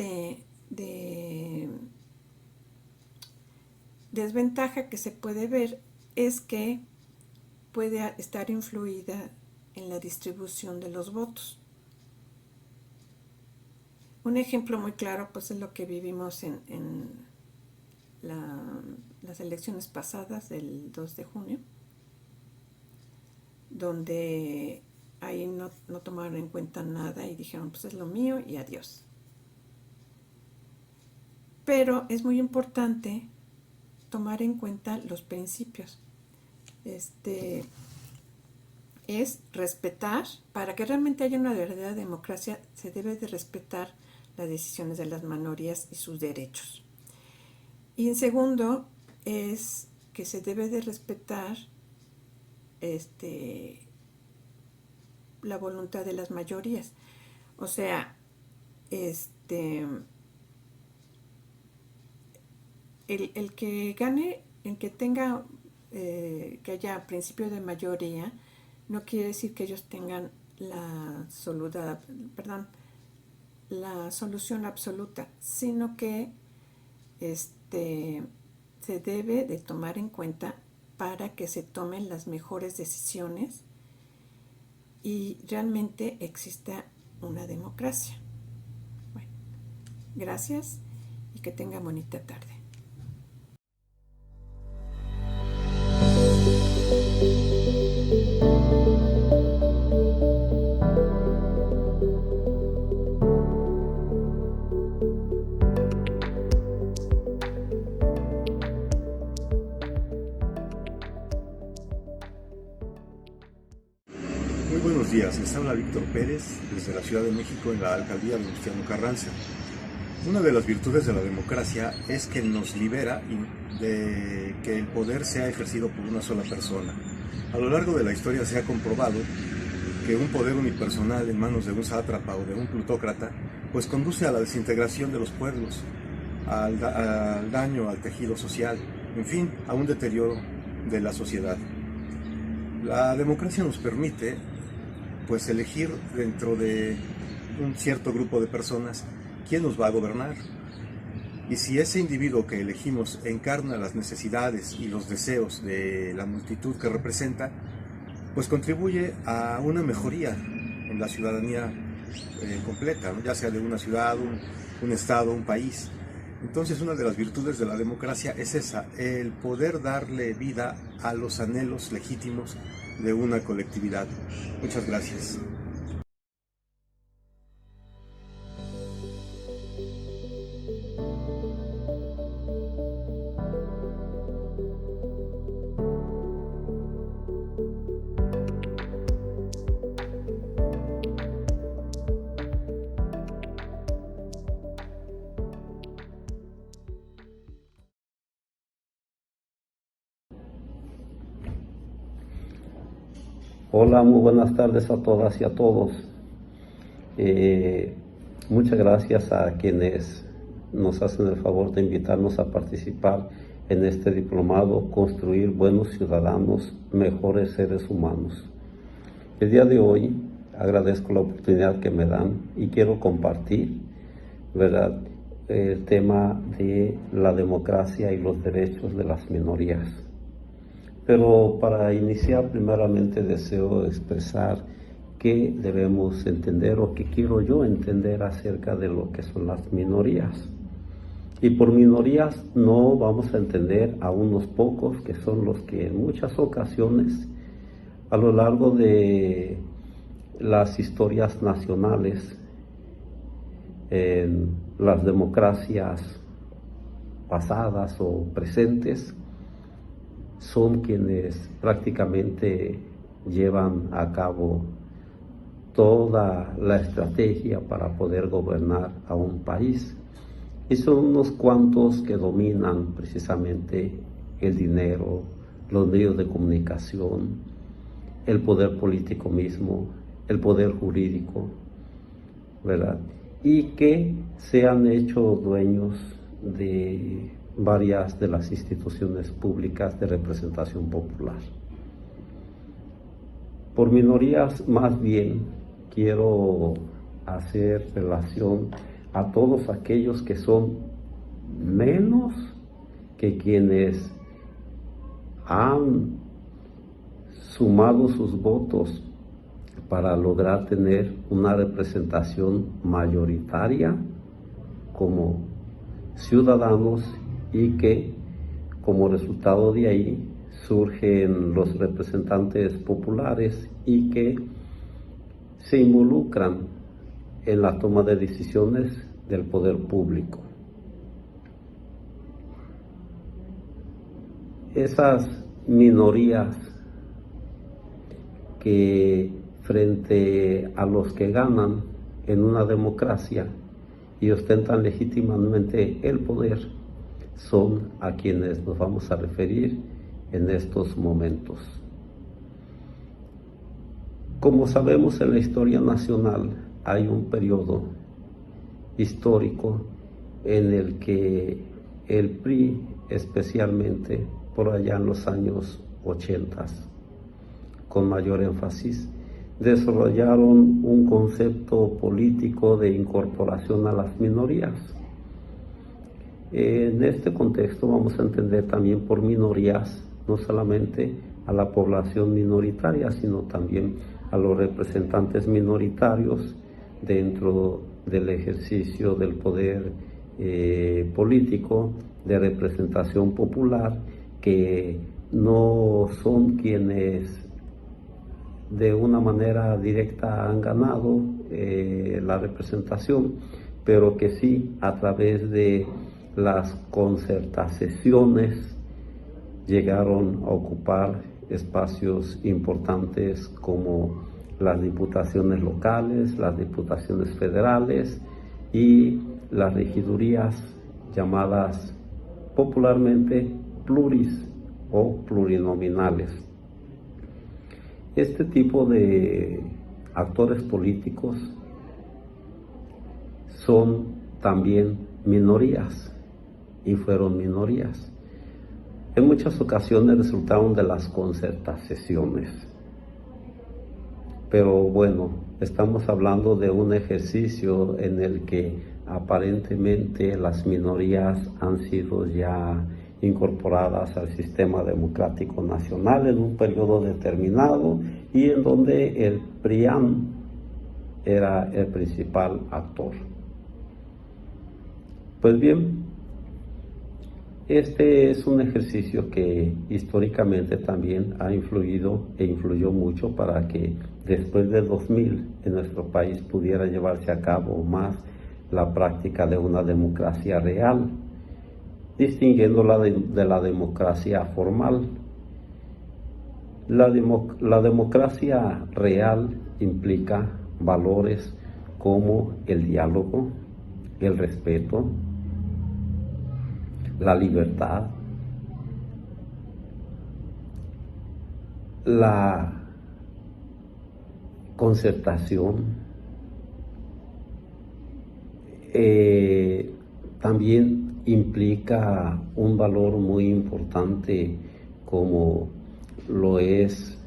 desventaja que se puede ver es que puede estar influida en la distribución de los votos. Un ejemplo muy claro pues es lo que vivimos en las elecciones pasadas del 2 de junio, donde ahí no tomaron en cuenta nada y dijeron pues es lo mío y adiós. Pero es muy importante tomar en cuenta los principios. Es respetar, para que realmente haya una verdadera democracia, se debe de respetar las decisiones de las minorías y sus derechos. Y en segundo, es que se debe de respetar la voluntad de las mayorías. O sea, el que gane, el que tenga, que haya principio de mayoría, no quiere decir que ellos tengan la solución absoluta, sino que se debe de tomar en cuenta para que se tomen las mejores decisiones y realmente exista una democracia. Bueno, gracias y que tenga bonita tarde. Muy buenos días, les habla Víctor Pérez desde la Ciudad de México en la alcaldía de Venustiano Carranza. Una de las virtudes de la democracia es que nos libera de que el poder sea ejercido por una sola persona. A lo largo de la historia se ha comprobado que un poder unipersonal en manos de un sátrapa o de un plutócrata pues conduce a la desintegración de los pueblos, al daño al tejido social, en fin, a un deterioro de la sociedad. La democracia nos permite pues elegir dentro de un cierto grupo de personas quién nos va a gobernar. Y si ese individuo que elegimos encarna las necesidades y los deseos de la multitud que representa, pues contribuye a una mejoría en la ciudadanía completa, ¿no? Ya sea de una ciudad, un estado, un país. Entonces una de las virtudes de la democracia es esa, el poder darle vida a los anhelos legítimos de una colectividad. Muchas gracias. Hola, muy buenas tardes a todas y a todos. Muchas gracias a quienes nos hacen el favor de invitarnos a participar en este diplomado Construir buenos ciudadanos, mejores seres humanos. El día de hoy agradezco la oportunidad que me dan y quiero compartir, ¿verdad?, el tema de la democracia y los derechos de las minorías. Pero para iniciar, primeramente deseo expresar qué debemos entender o qué quiero yo entender acerca de lo que son las minorías. Y por minorías no vamos a entender a unos pocos, que son los que en muchas ocasiones, a lo largo de las historias nacionales, en las democracias pasadas o presentes, son quienes prácticamente llevan a cabo toda la estrategia para poder gobernar a un país. Y son unos cuantos que dominan precisamente el dinero, los medios de comunicación, el poder político mismo, el poder jurídico, ¿verdad? Y que se han hecho dueños de varias de las instituciones públicas de representación popular. Por minorías, más bien, quiero hacer relación a todos aquellos que son menos que quienes han sumado sus votos para lograr tener una representación mayoritaria como ciudadanos, y que como resultado de ahí surgen los representantes populares y que se involucran en la toma de decisiones del poder público. Esas minorías que frente a los que ganan en una democracia y ostentan legítimamente el poder son a quienes nos vamos a referir en estos momentos. Como sabemos, en la historia nacional hay un periodo histórico en el que el PRI, especialmente por allá en los años 80, con mayor énfasis, desarrollaron un concepto político de incorporación a las minorías. En este contexto vamos a entender también por minorías no solamente a la población minoritaria, sino también a los representantes minoritarios dentro del ejercicio del poder político de representación popular, que no son quienes de una manera directa han ganado la representación, pero que sí a través de las concertaciones llegaron a ocupar espacios importantes como las diputaciones locales, las diputaciones federales y las regidurías llamadas popularmente pluris o plurinominales. Este tipo de actores políticos son también minorías y fueron minorías. En muchas ocasiones resultaron de las concertaciones. Pero bueno, estamos hablando de un ejercicio en el que aparentemente las minorías han sido ya incorporadas al sistema democrático nacional en un periodo determinado y en donde el PRIAN era el principal actor. Pues bien, este es un ejercicio que históricamente también ha influido e influyó mucho para que después del 2000 en nuestro país pudiera llevarse a cabo más la práctica de una democracia real, distinguiéndola de la democracia formal. La democracia real implica valores como el diálogo, el respeto, la libertad, la concertación, también implica un valor muy importante como lo es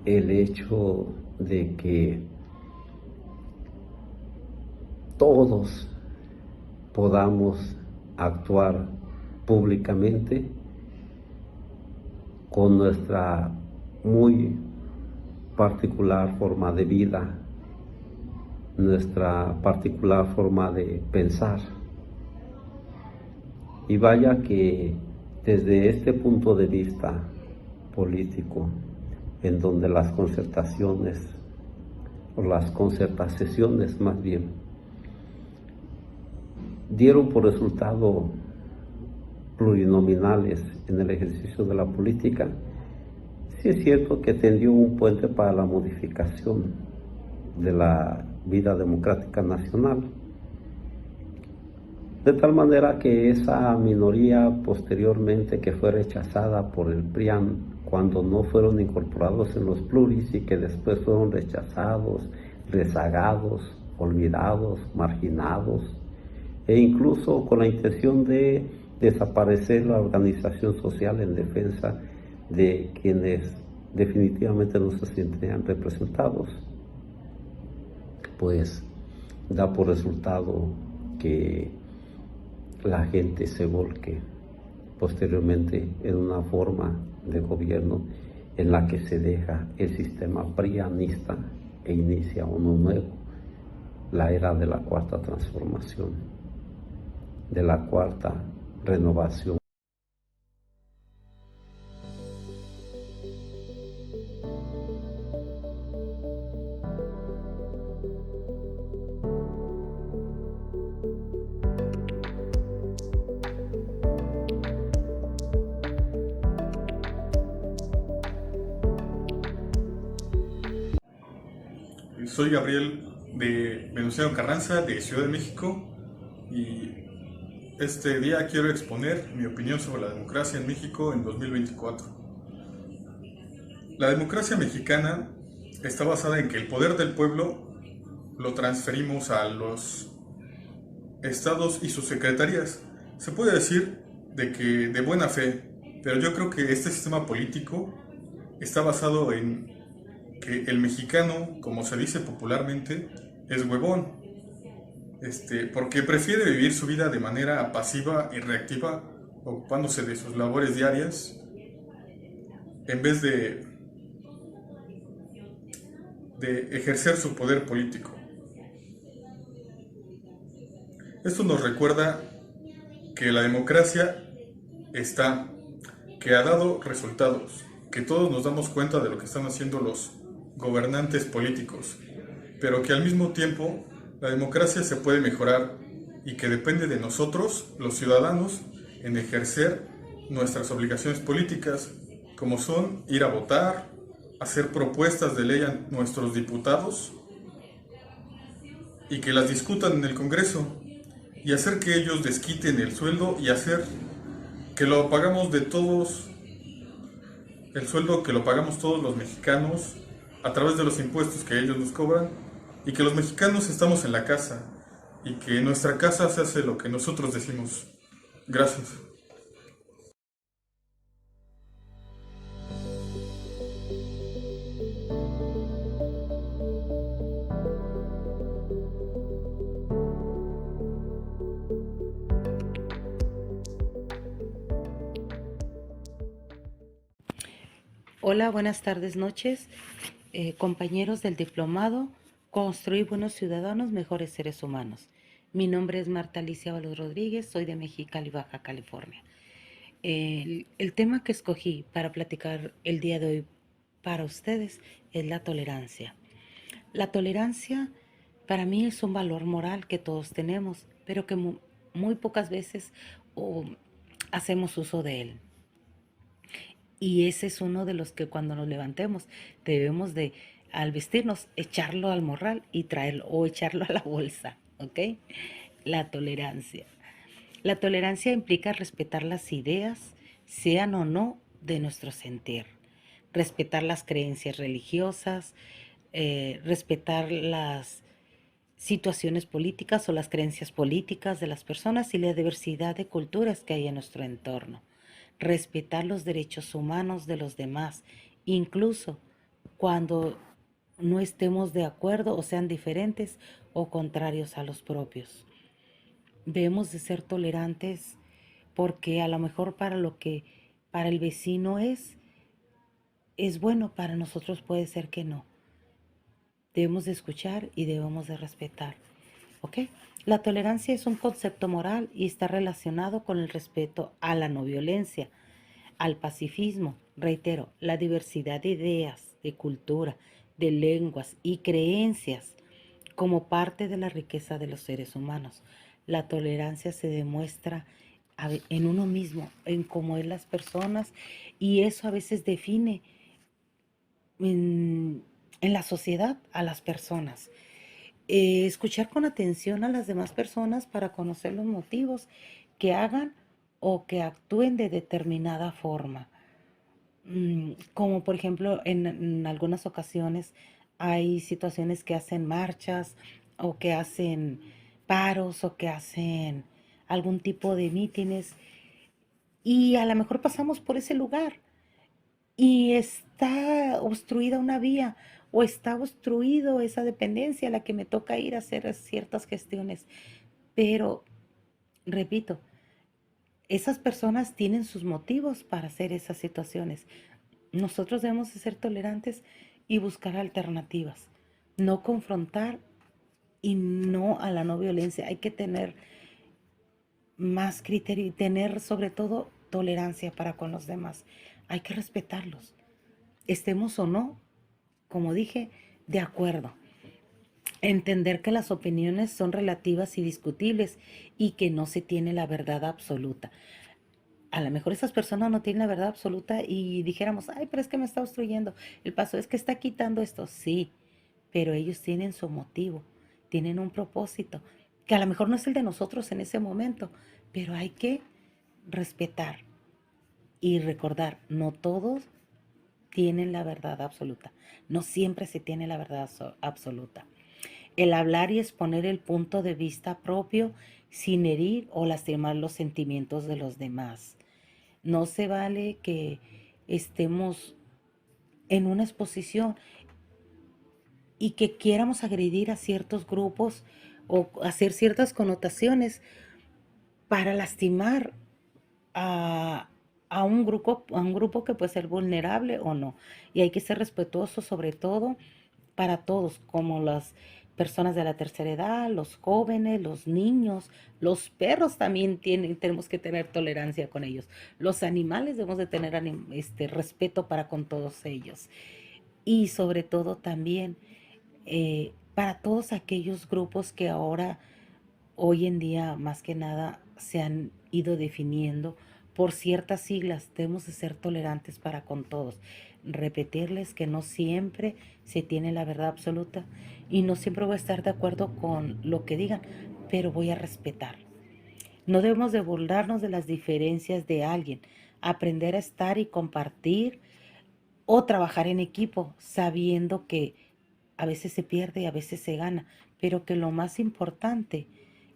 el hecho de que todos podamos actuar públicamente con nuestra muy particular forma de vida, nuestra particular forma de pensar. Y vaya que desde este punto de vista político, en donde las concertaciones, o las concertaciones más bien, dieron por resultado plurinominales en el ejercicio de la política, sí es cierto que tendió un puente para la modificación de la vida democrática nacional, de tal manera que esa minoría posteriormente que fue rechazada por el PRIAN cuando no fueron incorporados en los pluris y que después fueron rechazados, rezagados, olvidados, marginados, e incluso con la intención de desaparecer la organización social en defensa de quienes definitivamente no se sentían representados, pues da por resultado que la gente se volque posteriormente en una forma de gobierno en la que se deja el sistema prianista e inicia uno nuevo, la era de la cuarta transformación, de la cuarta renovación. Soy Gabriel de Venustiano Carranza, de Ciudad de México, y este día quiero exponer mi opinión sobre la democracia en México en 2024. La democracia mexicana está basada en que el poder del pueblo lo transferimos a los estados y sus secretarías. Se puede decir de que de buena fe, pero yo creo que este sistema político está basado en que el mexicano, como se dice popularmente, es huevón, porque prefiere vivir su vida de manera pasiva y reactiva, ocupándose de sus labores diarias, en vez de ejercer su poder político. Esto nos recuerda que la democracia está, que ha dado resultados, que todos nos damos cuenta de lo que están haciendo los gobernantes políticos, pero que al mismo tiempo la democracia se puede mejorar y que depende de nosotros, los ciudadanos, en ejercer nuestras obligaciones políticas, como son ir a votar, hacer propuestas de ley a nuestros diputados y que las discutan en el Congreso y hacer que ellos desquiten el sueldo y hacer que lo pagamos de todos, el sueldo que lo pagamos todos los mexicanos a través de los impuestos que ellos nos cobran, y que los mexicanos estamos en la casa y que en nuestra casa se hace lo que nosotros decimos. Gracias. Hola, buenas tardes, noches, compañeros del diplomado Construir Buenos Ciudadanos, Mejores Seres Humanos. Mi nombre es Marta Alicia Valos Rodríguez, soy de Mexicali, Baja California. El tema que escogí para platicar el día de hoy para ustedes es la tolerancia. La tolerancia para mí es un valor moral que todos tenemos, pero que muy pocas veces hacemos uso de él. Y ese es uno de los que cuando nos levantemos debemos de, al vestirnos, echarlo al morral y traerlo o echarlo a la bolsa, ¿ok? La tolerancia. La tolerancia implica respetar las ideas, sean o no de nuestro sentir. Respetar las creencias religiosas, respetar las situaciones políticas o las creencias políticas de las personas y la diversidad de culturas que hay en nuestro entorno. Respetar los derechos humanos de los demás, incluso cuando no estemos de acuerdo o sean diferentes o contrarios a los propios. Debemos de ser tolerantes porque a lo mejor para lo que para el vecino es bueno, para nosotros puede ser que no. Debemos de escuchar y debemos de respetar. ¿Ok? La tolerancia es un concepto moral y está relacionado con el respeto a la no violencia, al pacifismo, reitero, la diversidad de ideas, de cultura, de lenguas y creencias como parte de la riqueza de los seres humanos. La tolerancia se demuestra en uno mismo, en cómo es las personas, y eso a veces define en la sociedad a las personas. Escuchar con atención a las demás personas para conocer los motivos que hagan o que actúen de determinada forma. Como por ejemplo en algunas ocasiones hay situaciones que hacen marchas o que hacen paros o que hacen algún tipo de mítines y a lo mejor pasamos por ese lugar y está obstruida una vía o está obstruido esa dependencia a la que me toca ir a hacer ciertas gestiones. Pero, repito, esas personas tienen sus motivos para hacer esas situaciones. Nosotros debemos de ser tolerantes y buscar alternativas, no confrontar y no a la no violencia. Hay que tener más criterio y tener sobre todo tolerancia para con los demás. Hay que respetarlos, estemos o no, como dije, de acuerdo. Entender que las opiniones son relativas y discutibles y que no se tiene la verdad absoluta. A lo mejor esas personas no tienen la verdad absoluta y dijéramos, ay, pero es que me está obstruyendo el paso, es que está quitando esto. Sí, pero ellos tienen su motivo, tienen un propósito, que a lo mejor no es el de nosotros en ese momento, pero hay que respetar y recordar, no todos tienen la verdad absoluta, no siempre se tiene la verdad absoluta. El hablar y exponer el punto de vista propio sin herir o lastimar los sentimientos de los demás. No se vale que estemos en una exposición y que quieramos agredir a ciertos grupos o hacer ciertas connotaciones para lastimar a un grupo que puede ser vulnerable o no. Y hay que ser respetuosos sobre todo para todos, como las personas de la tercera edad, los jóvenes, los niños, los perros también tenemos que tener tolerancia con ellos. Los animales debemos de tener respeto para con todos ellos. Y sobre todo también para todos aquellos grupos que ahora, hoy en día, más que nada, se han ido definiendo por ciertas siglas. Debemos de ser tolerantes para con todos. Repetirles que no siempre se tiene la verdad absoluta y no siempre voy a estar de acuerdo con lo que digan, pero voy a respetar. No debemos de burlarnos de las diferencias de alguien, aprender a estar y compartir o trabajar en equipo, sabiendo que a veces se pierde y a veces se gana, pero que lo más importante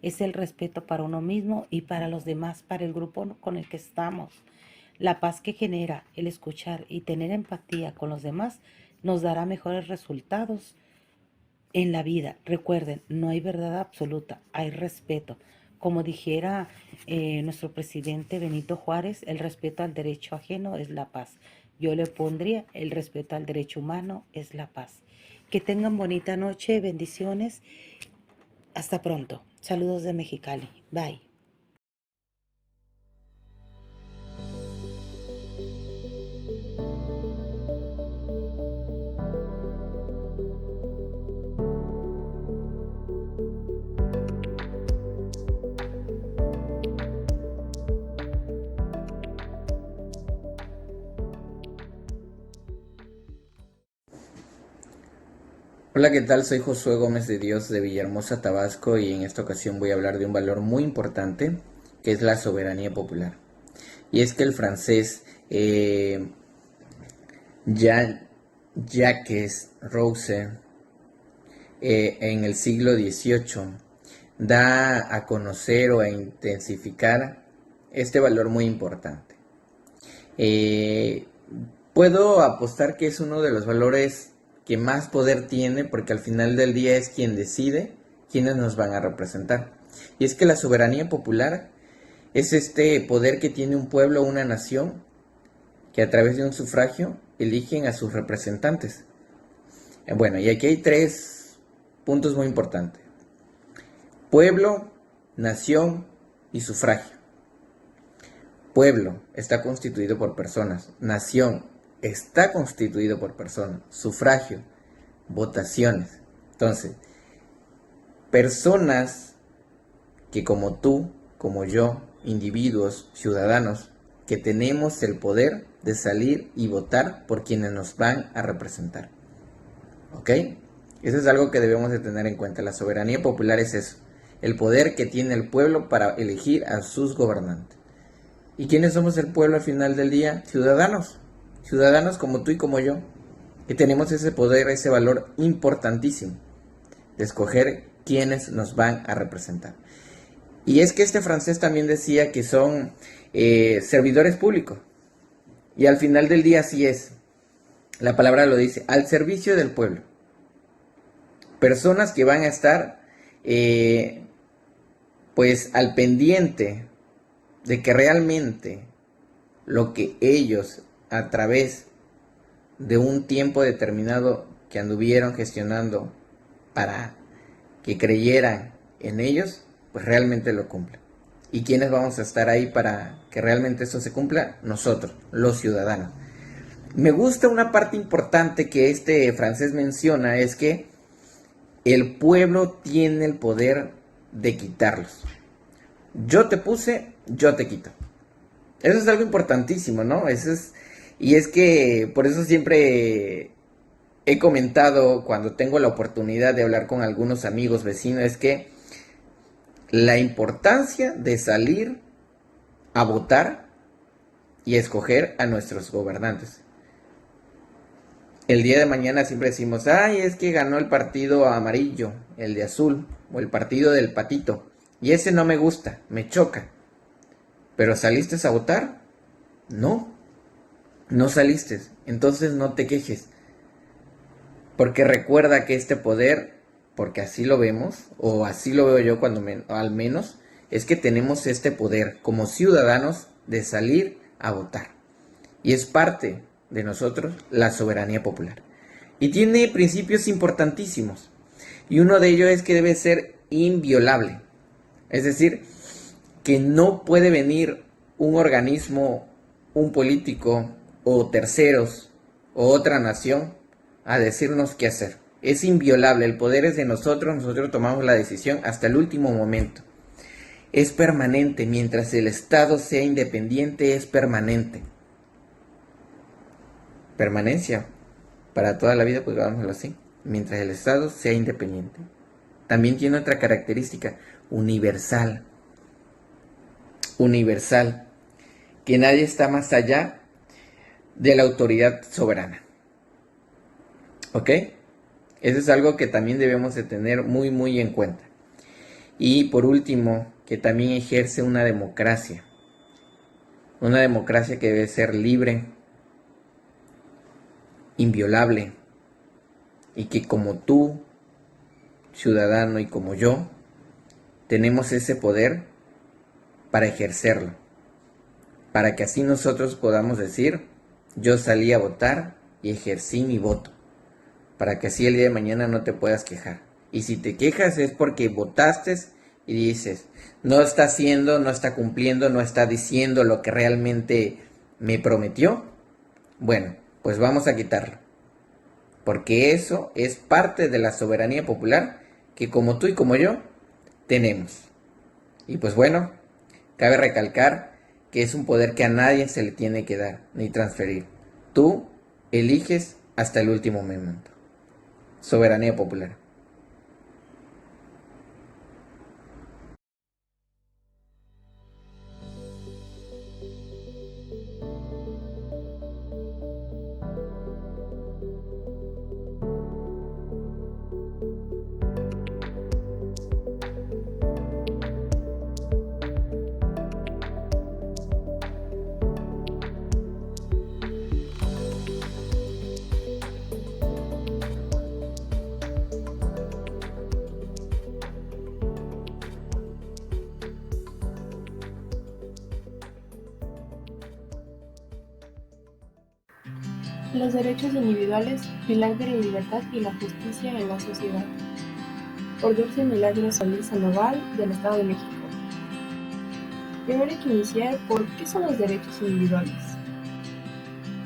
es el respeto para uno mismo y para los demás, para el grupo con el que estamos. La paz que genera el escuchar y tener empatía con los demás nos dará mejores resultados en la vida. Recuerden, no hay verdad absoluta, hay respeto. Como dijera nuestro presidente Benito Juárez, el respeto al derecho ajeno es la paz. Yo le pondría el respeto al derecho humano es la paz. Que tengan bonita noche, bendiciones. Hasta pronto. Saludos de Mexicali. Bye. Hola, ¿qué tal? Soy Josué Gómez de Dios de Villahermosa, Tabasco, y en esta ocasión voy a hablar de un valor muy importante que es la soberanía popular. Y es que el francés Jacques Rousseau en el siglo XVIII da a conocer o a intensificar este valor muy importante. Puedo apostar que es uno de los valores que más poder tiene, porque al final del día es quien decide quiénes nos van a representar. Y es que la soberanía popular es este poder que tiene un pueblo o una nación que a través de un sufragio eligen a sus representantes. Bueno, y aquí hay 3 puntos muy importantes: pueblo, nación y sufragio. Pueblo está constituido por personas, nación está constituido por personas, sufragio, votaciones. Entonces, personas que como tú, como yo, individuos, ciudadanos, que tenemos el poder de salir y votar por quienes nos van a representar. ¿Ok? Eso es algo que debemos de tener en cuenta. La soberanía popular es eso, el poder que tiene el pueblo para elegir a sus gobernantes. ¿Y quiénes somos el pueblo al final del día? Ciudadanos. Ciudadanos como tú y como yo, que tenemos ese poder, ese valor importantísimo de escoger quiénes nos van a representar. Y es que este francés también decía que son servidores públicos. Y al final del día así es. La palabra lo dice, al servicio del pueblo. Personas que van a estar pues al pendiente de que realmente lo que ellos a través de un tiempo determinado que anduvieron gestionando para que creyeran en ellos, pues realmente lo cumplan. ¿Y quiénes vamos a estar ahí para que realmente eso se cumpla? Nosotros, los ciudadanos. Me gusta una parte importante que este francés menciona, es que el pueblo tiene el poder de quitarlos. Yo te puse, yo te quito. Eso es algo importantísimo, ¿no? Y es que por eso siempre he comentado cuando tengo la oportunidad de hablar con algunos amigos vecinos, es que la importancia de salir a votar y escoger a nuestros gobernantes. El día de mañana siempre decimos, ay, es que ganó el partido amarillo, el de azul, o el partido del patito, y ese no me gusta, me choca. ¿Pero saliste a votar? No, no saliste, entonces no te quejes. Porque recuerda que este poder, porque así lo vemos, o así lo veo yo al menos, es que tenemos este poder como ciudadanos de salir a votar. Y es parte de nosotros la soberanía popular. Y tiene principios importantísimos. Y uno de ellos es que debe ser inviolable. Es decir, que no puede venir un organismo, un político o terceros o otra nación a decirnos qué hacer. Es inviolable, el poder es de nosotros tomamos la decisión hasta el último momento. Es permanente, mientras el Estado sea independiente es permanente. Permanencia para toda la vida, pues vámonos así, mientras el Estado sea independiente. También tiene otra característica, universal. Universal, que nadie está más allá de la autoridad soberana. ¿Ok? Eso es algo que también debemos de tener muy, muy en cuenta. Y por último, que también ejerce una democracia. Una democracia que debe ser libre, inviolable, y que como tú, ciudadano, y como yo, tenemos ese poder para ejercerlo. Para que así nosotros podamos decir, yo salí a votar y ejercí mi voto. Para que así el día de mañana no te puedas quejar. Y si te quejas es porque votaste y dices, no está haciendo, no está cumpliendo, no está diciendo lo que realmente me prometió. Bueno, pues vamos a quitarlo. Porque eso es parte de la soberanía popular que como tú y como yo tenemos. Y pues bueno, cabe recalcar que es un poder que a nadie se le tiene que dar ni transferir. Tú eliges hasta el último momento. Soberanía popular. Los derechos individuales, pilar de la libertad y la justicia en la sociedad. Por Dulce Milagros Solís Sandoval, del Estado de México. Primero hay que iniciar por ¿qué son los derechos individuales?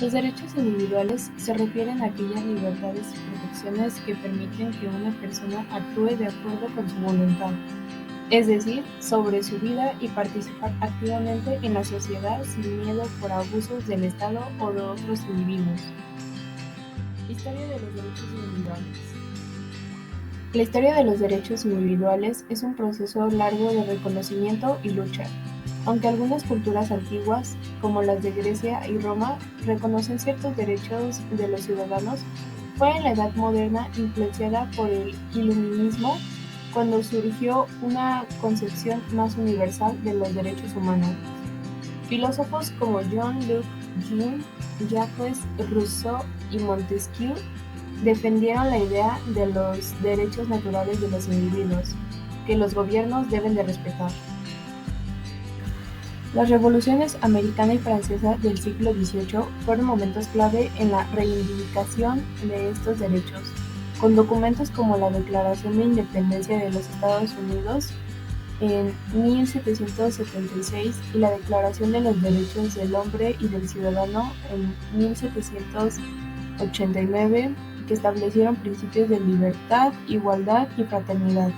Los derechos individuales se refieren a aquellas libertades y protecciones que permiten que una persona actúe de acuerdo con su voluntad, es decir, sobre su vida y participar activamente en la sociedad sin miedo por abusos del Estado o de otros individuos. Historia de los derechos individuales. La historia de los derechos individuales es un proceso largo de reconocimiento y lucha. Aunque algunas culturas antiguas, como las de Grecia y Roma, reconocen ciertos derechos de los ciudadanos, fue en la Edad Moderna, influenciada por el Iluminismo, cuando surgió una concepción más universal de los derechos humanos. Filósofos como Jean-Luc Jean, Jacques Rousseau y Montesquieu defendieron la idea de los derechos naturales de los individuos, que los gobiernos deben de respetar. Las revoluciones americana y francesa del siglo XVIII fueron momentos clave en la reivindicación de estos derechos, con documentos como la Declaración de Independencia de los Estados Unidos en 1776 y la Declaración de los Derechos del Hombre y del Ciudadano en 1789, que establecieron principios de libertad, igualdad y fraternidad.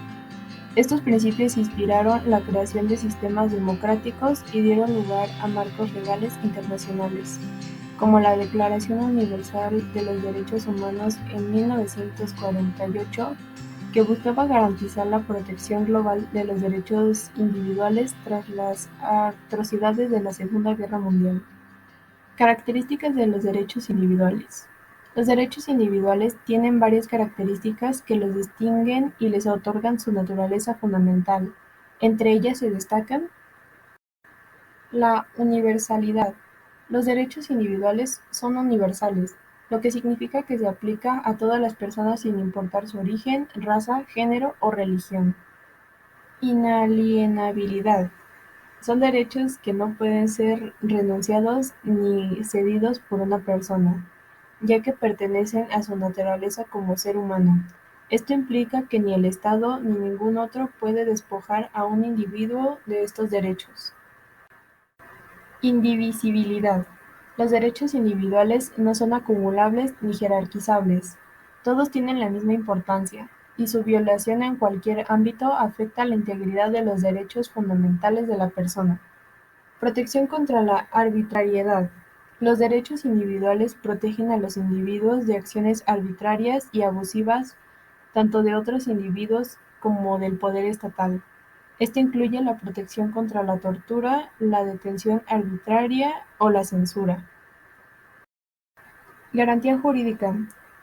Estos principios inspiraron la creación de sistemas democráticos y dieron lugar a marcos legales internacionales, como la Declaración Universal de los Derechos Humanos en 1948, que buscaba garantizar la protección global de los derechos individuales tras las atrocidades de la Segunda Guerra Mundial. Características de los derechos individuales. Los derechos individuales tienen varias características que los distinguen y les otorgan su naturaleza fundamental. Entre ellas se destacan la universalidad. Los derechos individuales son universales, lo que significa que se aplica a todas las personas sin importar su origen, raza, género o religión. Inalienabilidad. Son derechos que no pueden ser renunciados ni cedidos por una persona, ya que pertenecen a su naturaleza como ser humano. Esto implica que ni el Estado ni ningún otro puede despojar a un individuo de estos derechos. Indivisibilidad. Los derechos individuales no son acumulables ni jerarquizables. Todos tienen la misma importancia, y su violación en cualquier ámbito afecta la integridad de los derechos fundamentales de la persona. Protección contra la arbitrariedad. Los derechos individuales protegen a los individuos de acciones arbitrarias y abusivas, tanto de otros individuos como del poder estatal. Esto incluye la protección contra la tortura, la detención arbitraria o la censura. Garantía jurídica.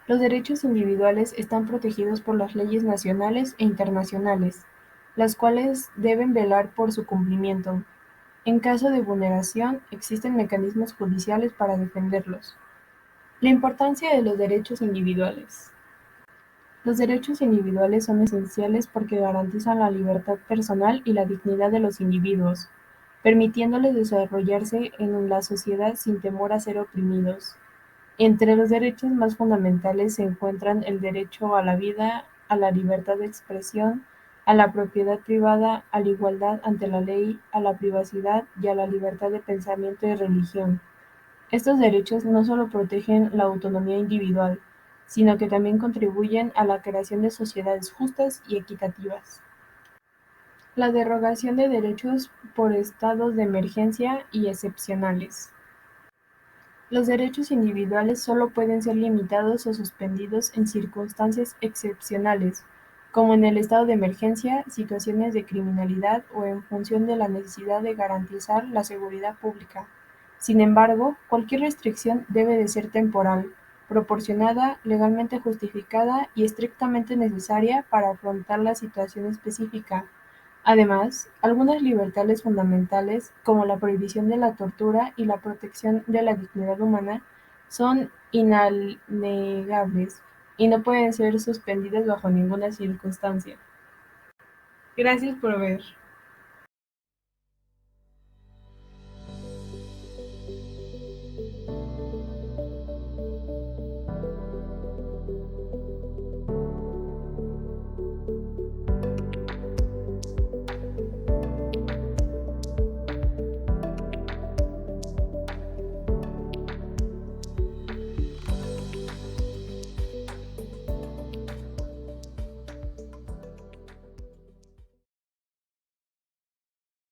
Los derechos individuales están protegidos por las leyes nacionales e internacionales, las cuales deben velar por su cumplimiento. En caso de vulneración, existen mecanismos judiciales para defenderlos. La importancia de los derechos individuales. Los derechos individuales son esenciales porque garantizan la libertad personal y la dignidad de los individuos, permitiéndoles desarrollarse en la sociedad sin temor a ser oprimidos. Entre los derechos más fundamentales se encuentran el derecho a la vida, a la libertad de expresión, a la propiedad privada, a la igualdad ante la ley, a la privacidad y a la libertad de pensamiento y religión. Estos derechos no solo protegen la autonomía individual, sino que también contribuyen a la creación de sociedades justas y equitativas. La derogación de derechos por estados de emergencia y excepcionales. Los derechos individuales solo pueden ser limitados o suspendidos en circunstancias excepcionales, como en el estado de emergencia, situaciones de criminalidad o en función de la necesidad de garantizar la seguridad pública. Sin embargo, cualquier restricción debe de ser temporal, proporcionada, legalmente justificada y estrictamente necesaria para afrontar la situación específica. Además, algunas libertades fundamentales, como la prohibición de la tortura y la protección de la dignidad humana, son inalienables y no pueden ser suspendidas bajo ninguna circunstancia. Gracias por ver.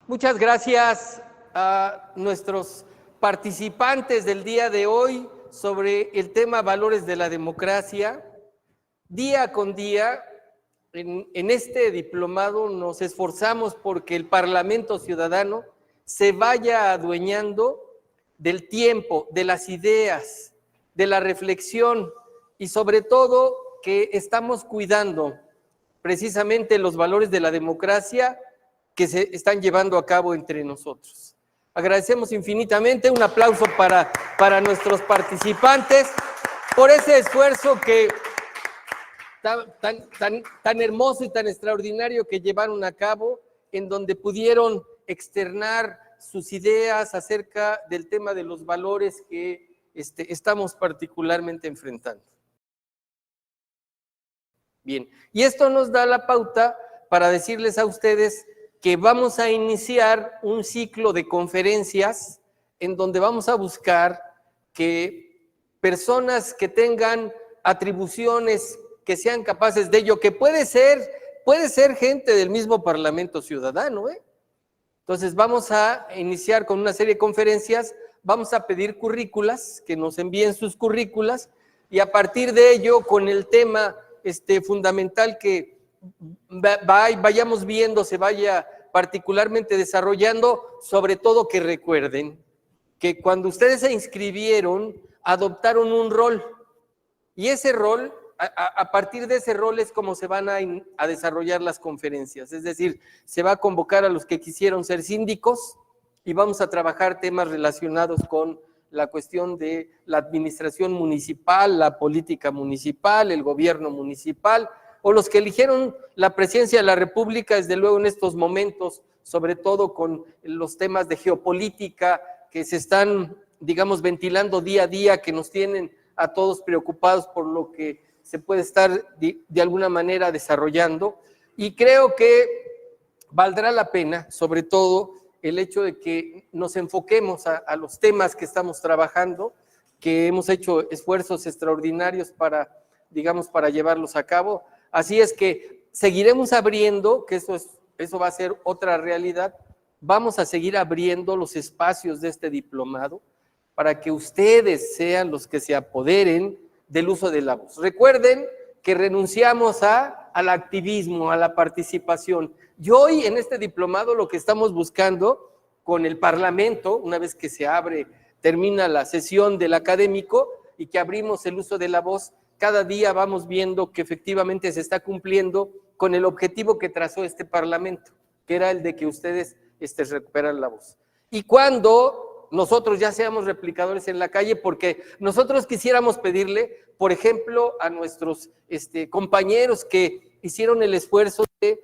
Muchas gracias a nuestros participantes del día de hoy sobre el tema valores de la democracia. Día con día, en este diplomado nos esforzamos porque el Parlamento Ciudadano se vaya adueñando del tiempo, de las ideas, de la reflexión y sobre todo que estamos cuidando precisamente los valores de la democracia que se están llevando a cabo entre nosotros. Agradecemos infinitamente, un aplauso para nuestros participantes por ese esfuerzo que tan hermoso y tan extraordinario que llevaron a cabo, en donde pudieron externar sus ideas acerca del tema de los valores que estamos particularmente enfrentando. Bien, y esto nos da la pauta para decirles a ustedes que vamos a iniciar un ciclo de conferencias en donde vamos a buscar que personas que tengan atribuciones, que sean capaces de ello, que puede ser gente del mismo Parlamento Ciudadano, ¿eh? Entonces vamos a iniciar con una serie de conferencias, vamos a pedir currículas, que nos envíen sus currículas, y a partir de ello, con el tema fundamental que vayamos viendo, se vaya particularmente desarrollando, sobre todo que recuerden que cuando ustedes se inscribieron, adoptaron un rol, y ese rol, a partir de ese rol es como se van a desarrollar las conferencias, es decir, se va a convocar a los que quisieron ser síndicos y vamos a trabajar temas relacionados con la cuestión de la administración municipal, la política municipal, el gobierno municipal, o los que eligieron la presidencia de la República, desde luego en estos momentos, sobre todo con los temas de geopolítica que se están, digamos, ventilando día a día, que nos tienen a todos preocupados por lo que se puede estar de alguna manera desarrollando, y creo que valdrá la pena, sobre todo, el hecho de que nos enfoquemos a los temas que estamos trabajando, que hemos hecho esfuerzos extraordinarios para, digamos, para llevarlos a cabo. Así es que seguiremos abriendo, que eso va a ser otra realidad, vamos a seguir abriendo los espacios de este diplomado para que ustedes sean los que se apoderen del uso de la voz. Recuerden que renunciamos al activismo, a la participación. Y hoy en este diplomado lo que estamos buscando con el Parlamento, una vez que se termina la sesión del académico y que abrimos el uso de la voz, cada día vamos viendo que efectivamente se está cumpliendo con el objetivo que trazó este Parlamento, que era el de que ustedes recuperan la voz. Y cuando nosotros ya seamos replicadores en la calle, porque nosotros quisiéramos pedirle, por ejemplo, a nuestros compañeros que hicieron el esfuerzo de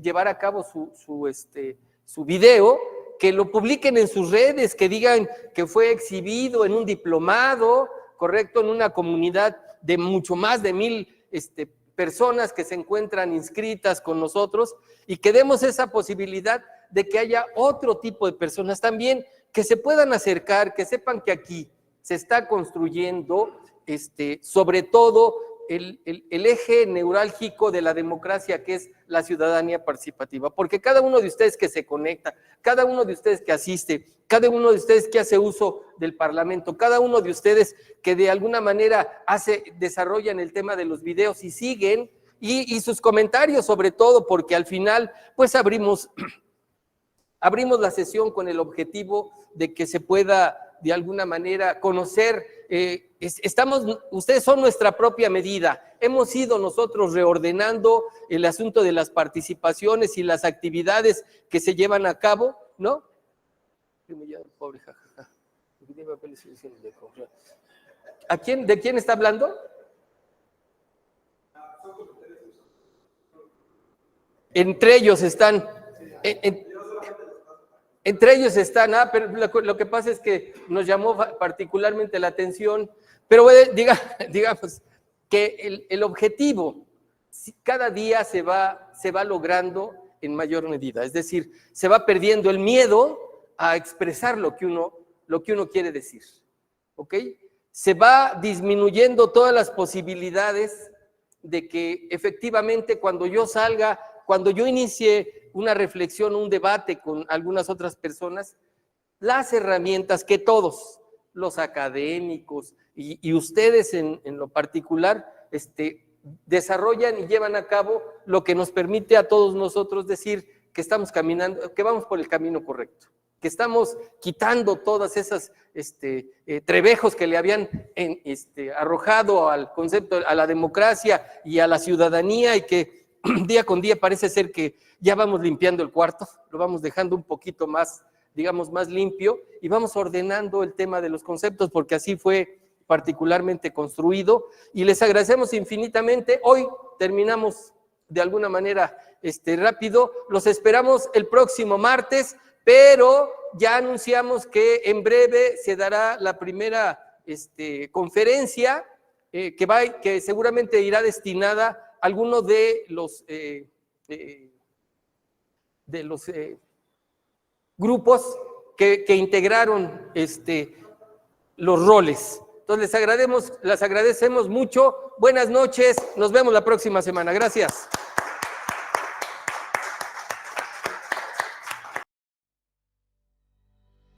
llevar a cabo su video, que lo publiquen en sus redes, que digan que fue exhibido en un diplomado, correcto, en una comunidad de mucho más de 1000 personas que se encuentran inscritas con nosotros, y que demos esa posibilidad de que haya otro tipo de personas también que se puedan acercar, que sepan que aquí se está construyendo sobre todo el eje neurálgico de la democracia, que es la ciudadanía participativa, porque cada uno de ustedes que se conecta, cada uno de ustedes que asiste, cada uno de ustedes que hace uso del Parlamento, cada uno de ustedes que de alguna manera desarrollan el tema de los videos y siguen, y sus comentarios sobre todo, porque al final pues abrimos la sesión con el objetivo de que se pueda de alguna manera conocer, ustedes son nuestra propia medida, hemos ido nosotros reordenando el asunto de las participaciones y las actividades que se llevan a cabo, ¿no? Pobre jajaja. ¿De quién está hablando? Entre ellos están, pero lo que pasa es que nos llamó particularmente la atención, pero digamos que el objetivo cada día se va logrando en mayor medida, es decir, se va perdiendo el miedo a expresar lo que uno quiere decir, ¿ok? Se va disminuyendo todas las posibilidades de que efectivamente cuando yo inicie una reflexión, un debate con algunas otras personas, las herramientas que todos, los académicos y ustedes en lo particular, desarrollan y llevan a cabo, lo que nos permite a todos nosotros decir que estamos caminando, que vamos por el camino correcto, que estamos quitando todas esas trebejos que le habían arrojado al concepto, a la democracia y a la ciudadanía, y que día con día parece ser que ya vamos limpiando el cuarto, lo vamos dejando un poquito más, digamos, más limpio, y vamos ordenando el tema de los conceptos, porque así fue particularmente construido, y les agradecemos infinitamente. Hoy terminamos de alguna manera rápido, los esperamos el próximo martes, pero ya anunciamos que en breve se dará la primera conferencia que seguramente irá destinada a algunos de los grupos que integraron los roles. Entonces les agradecemos mucho. Buenas noches, nos vemos la próxima semana. Gracias.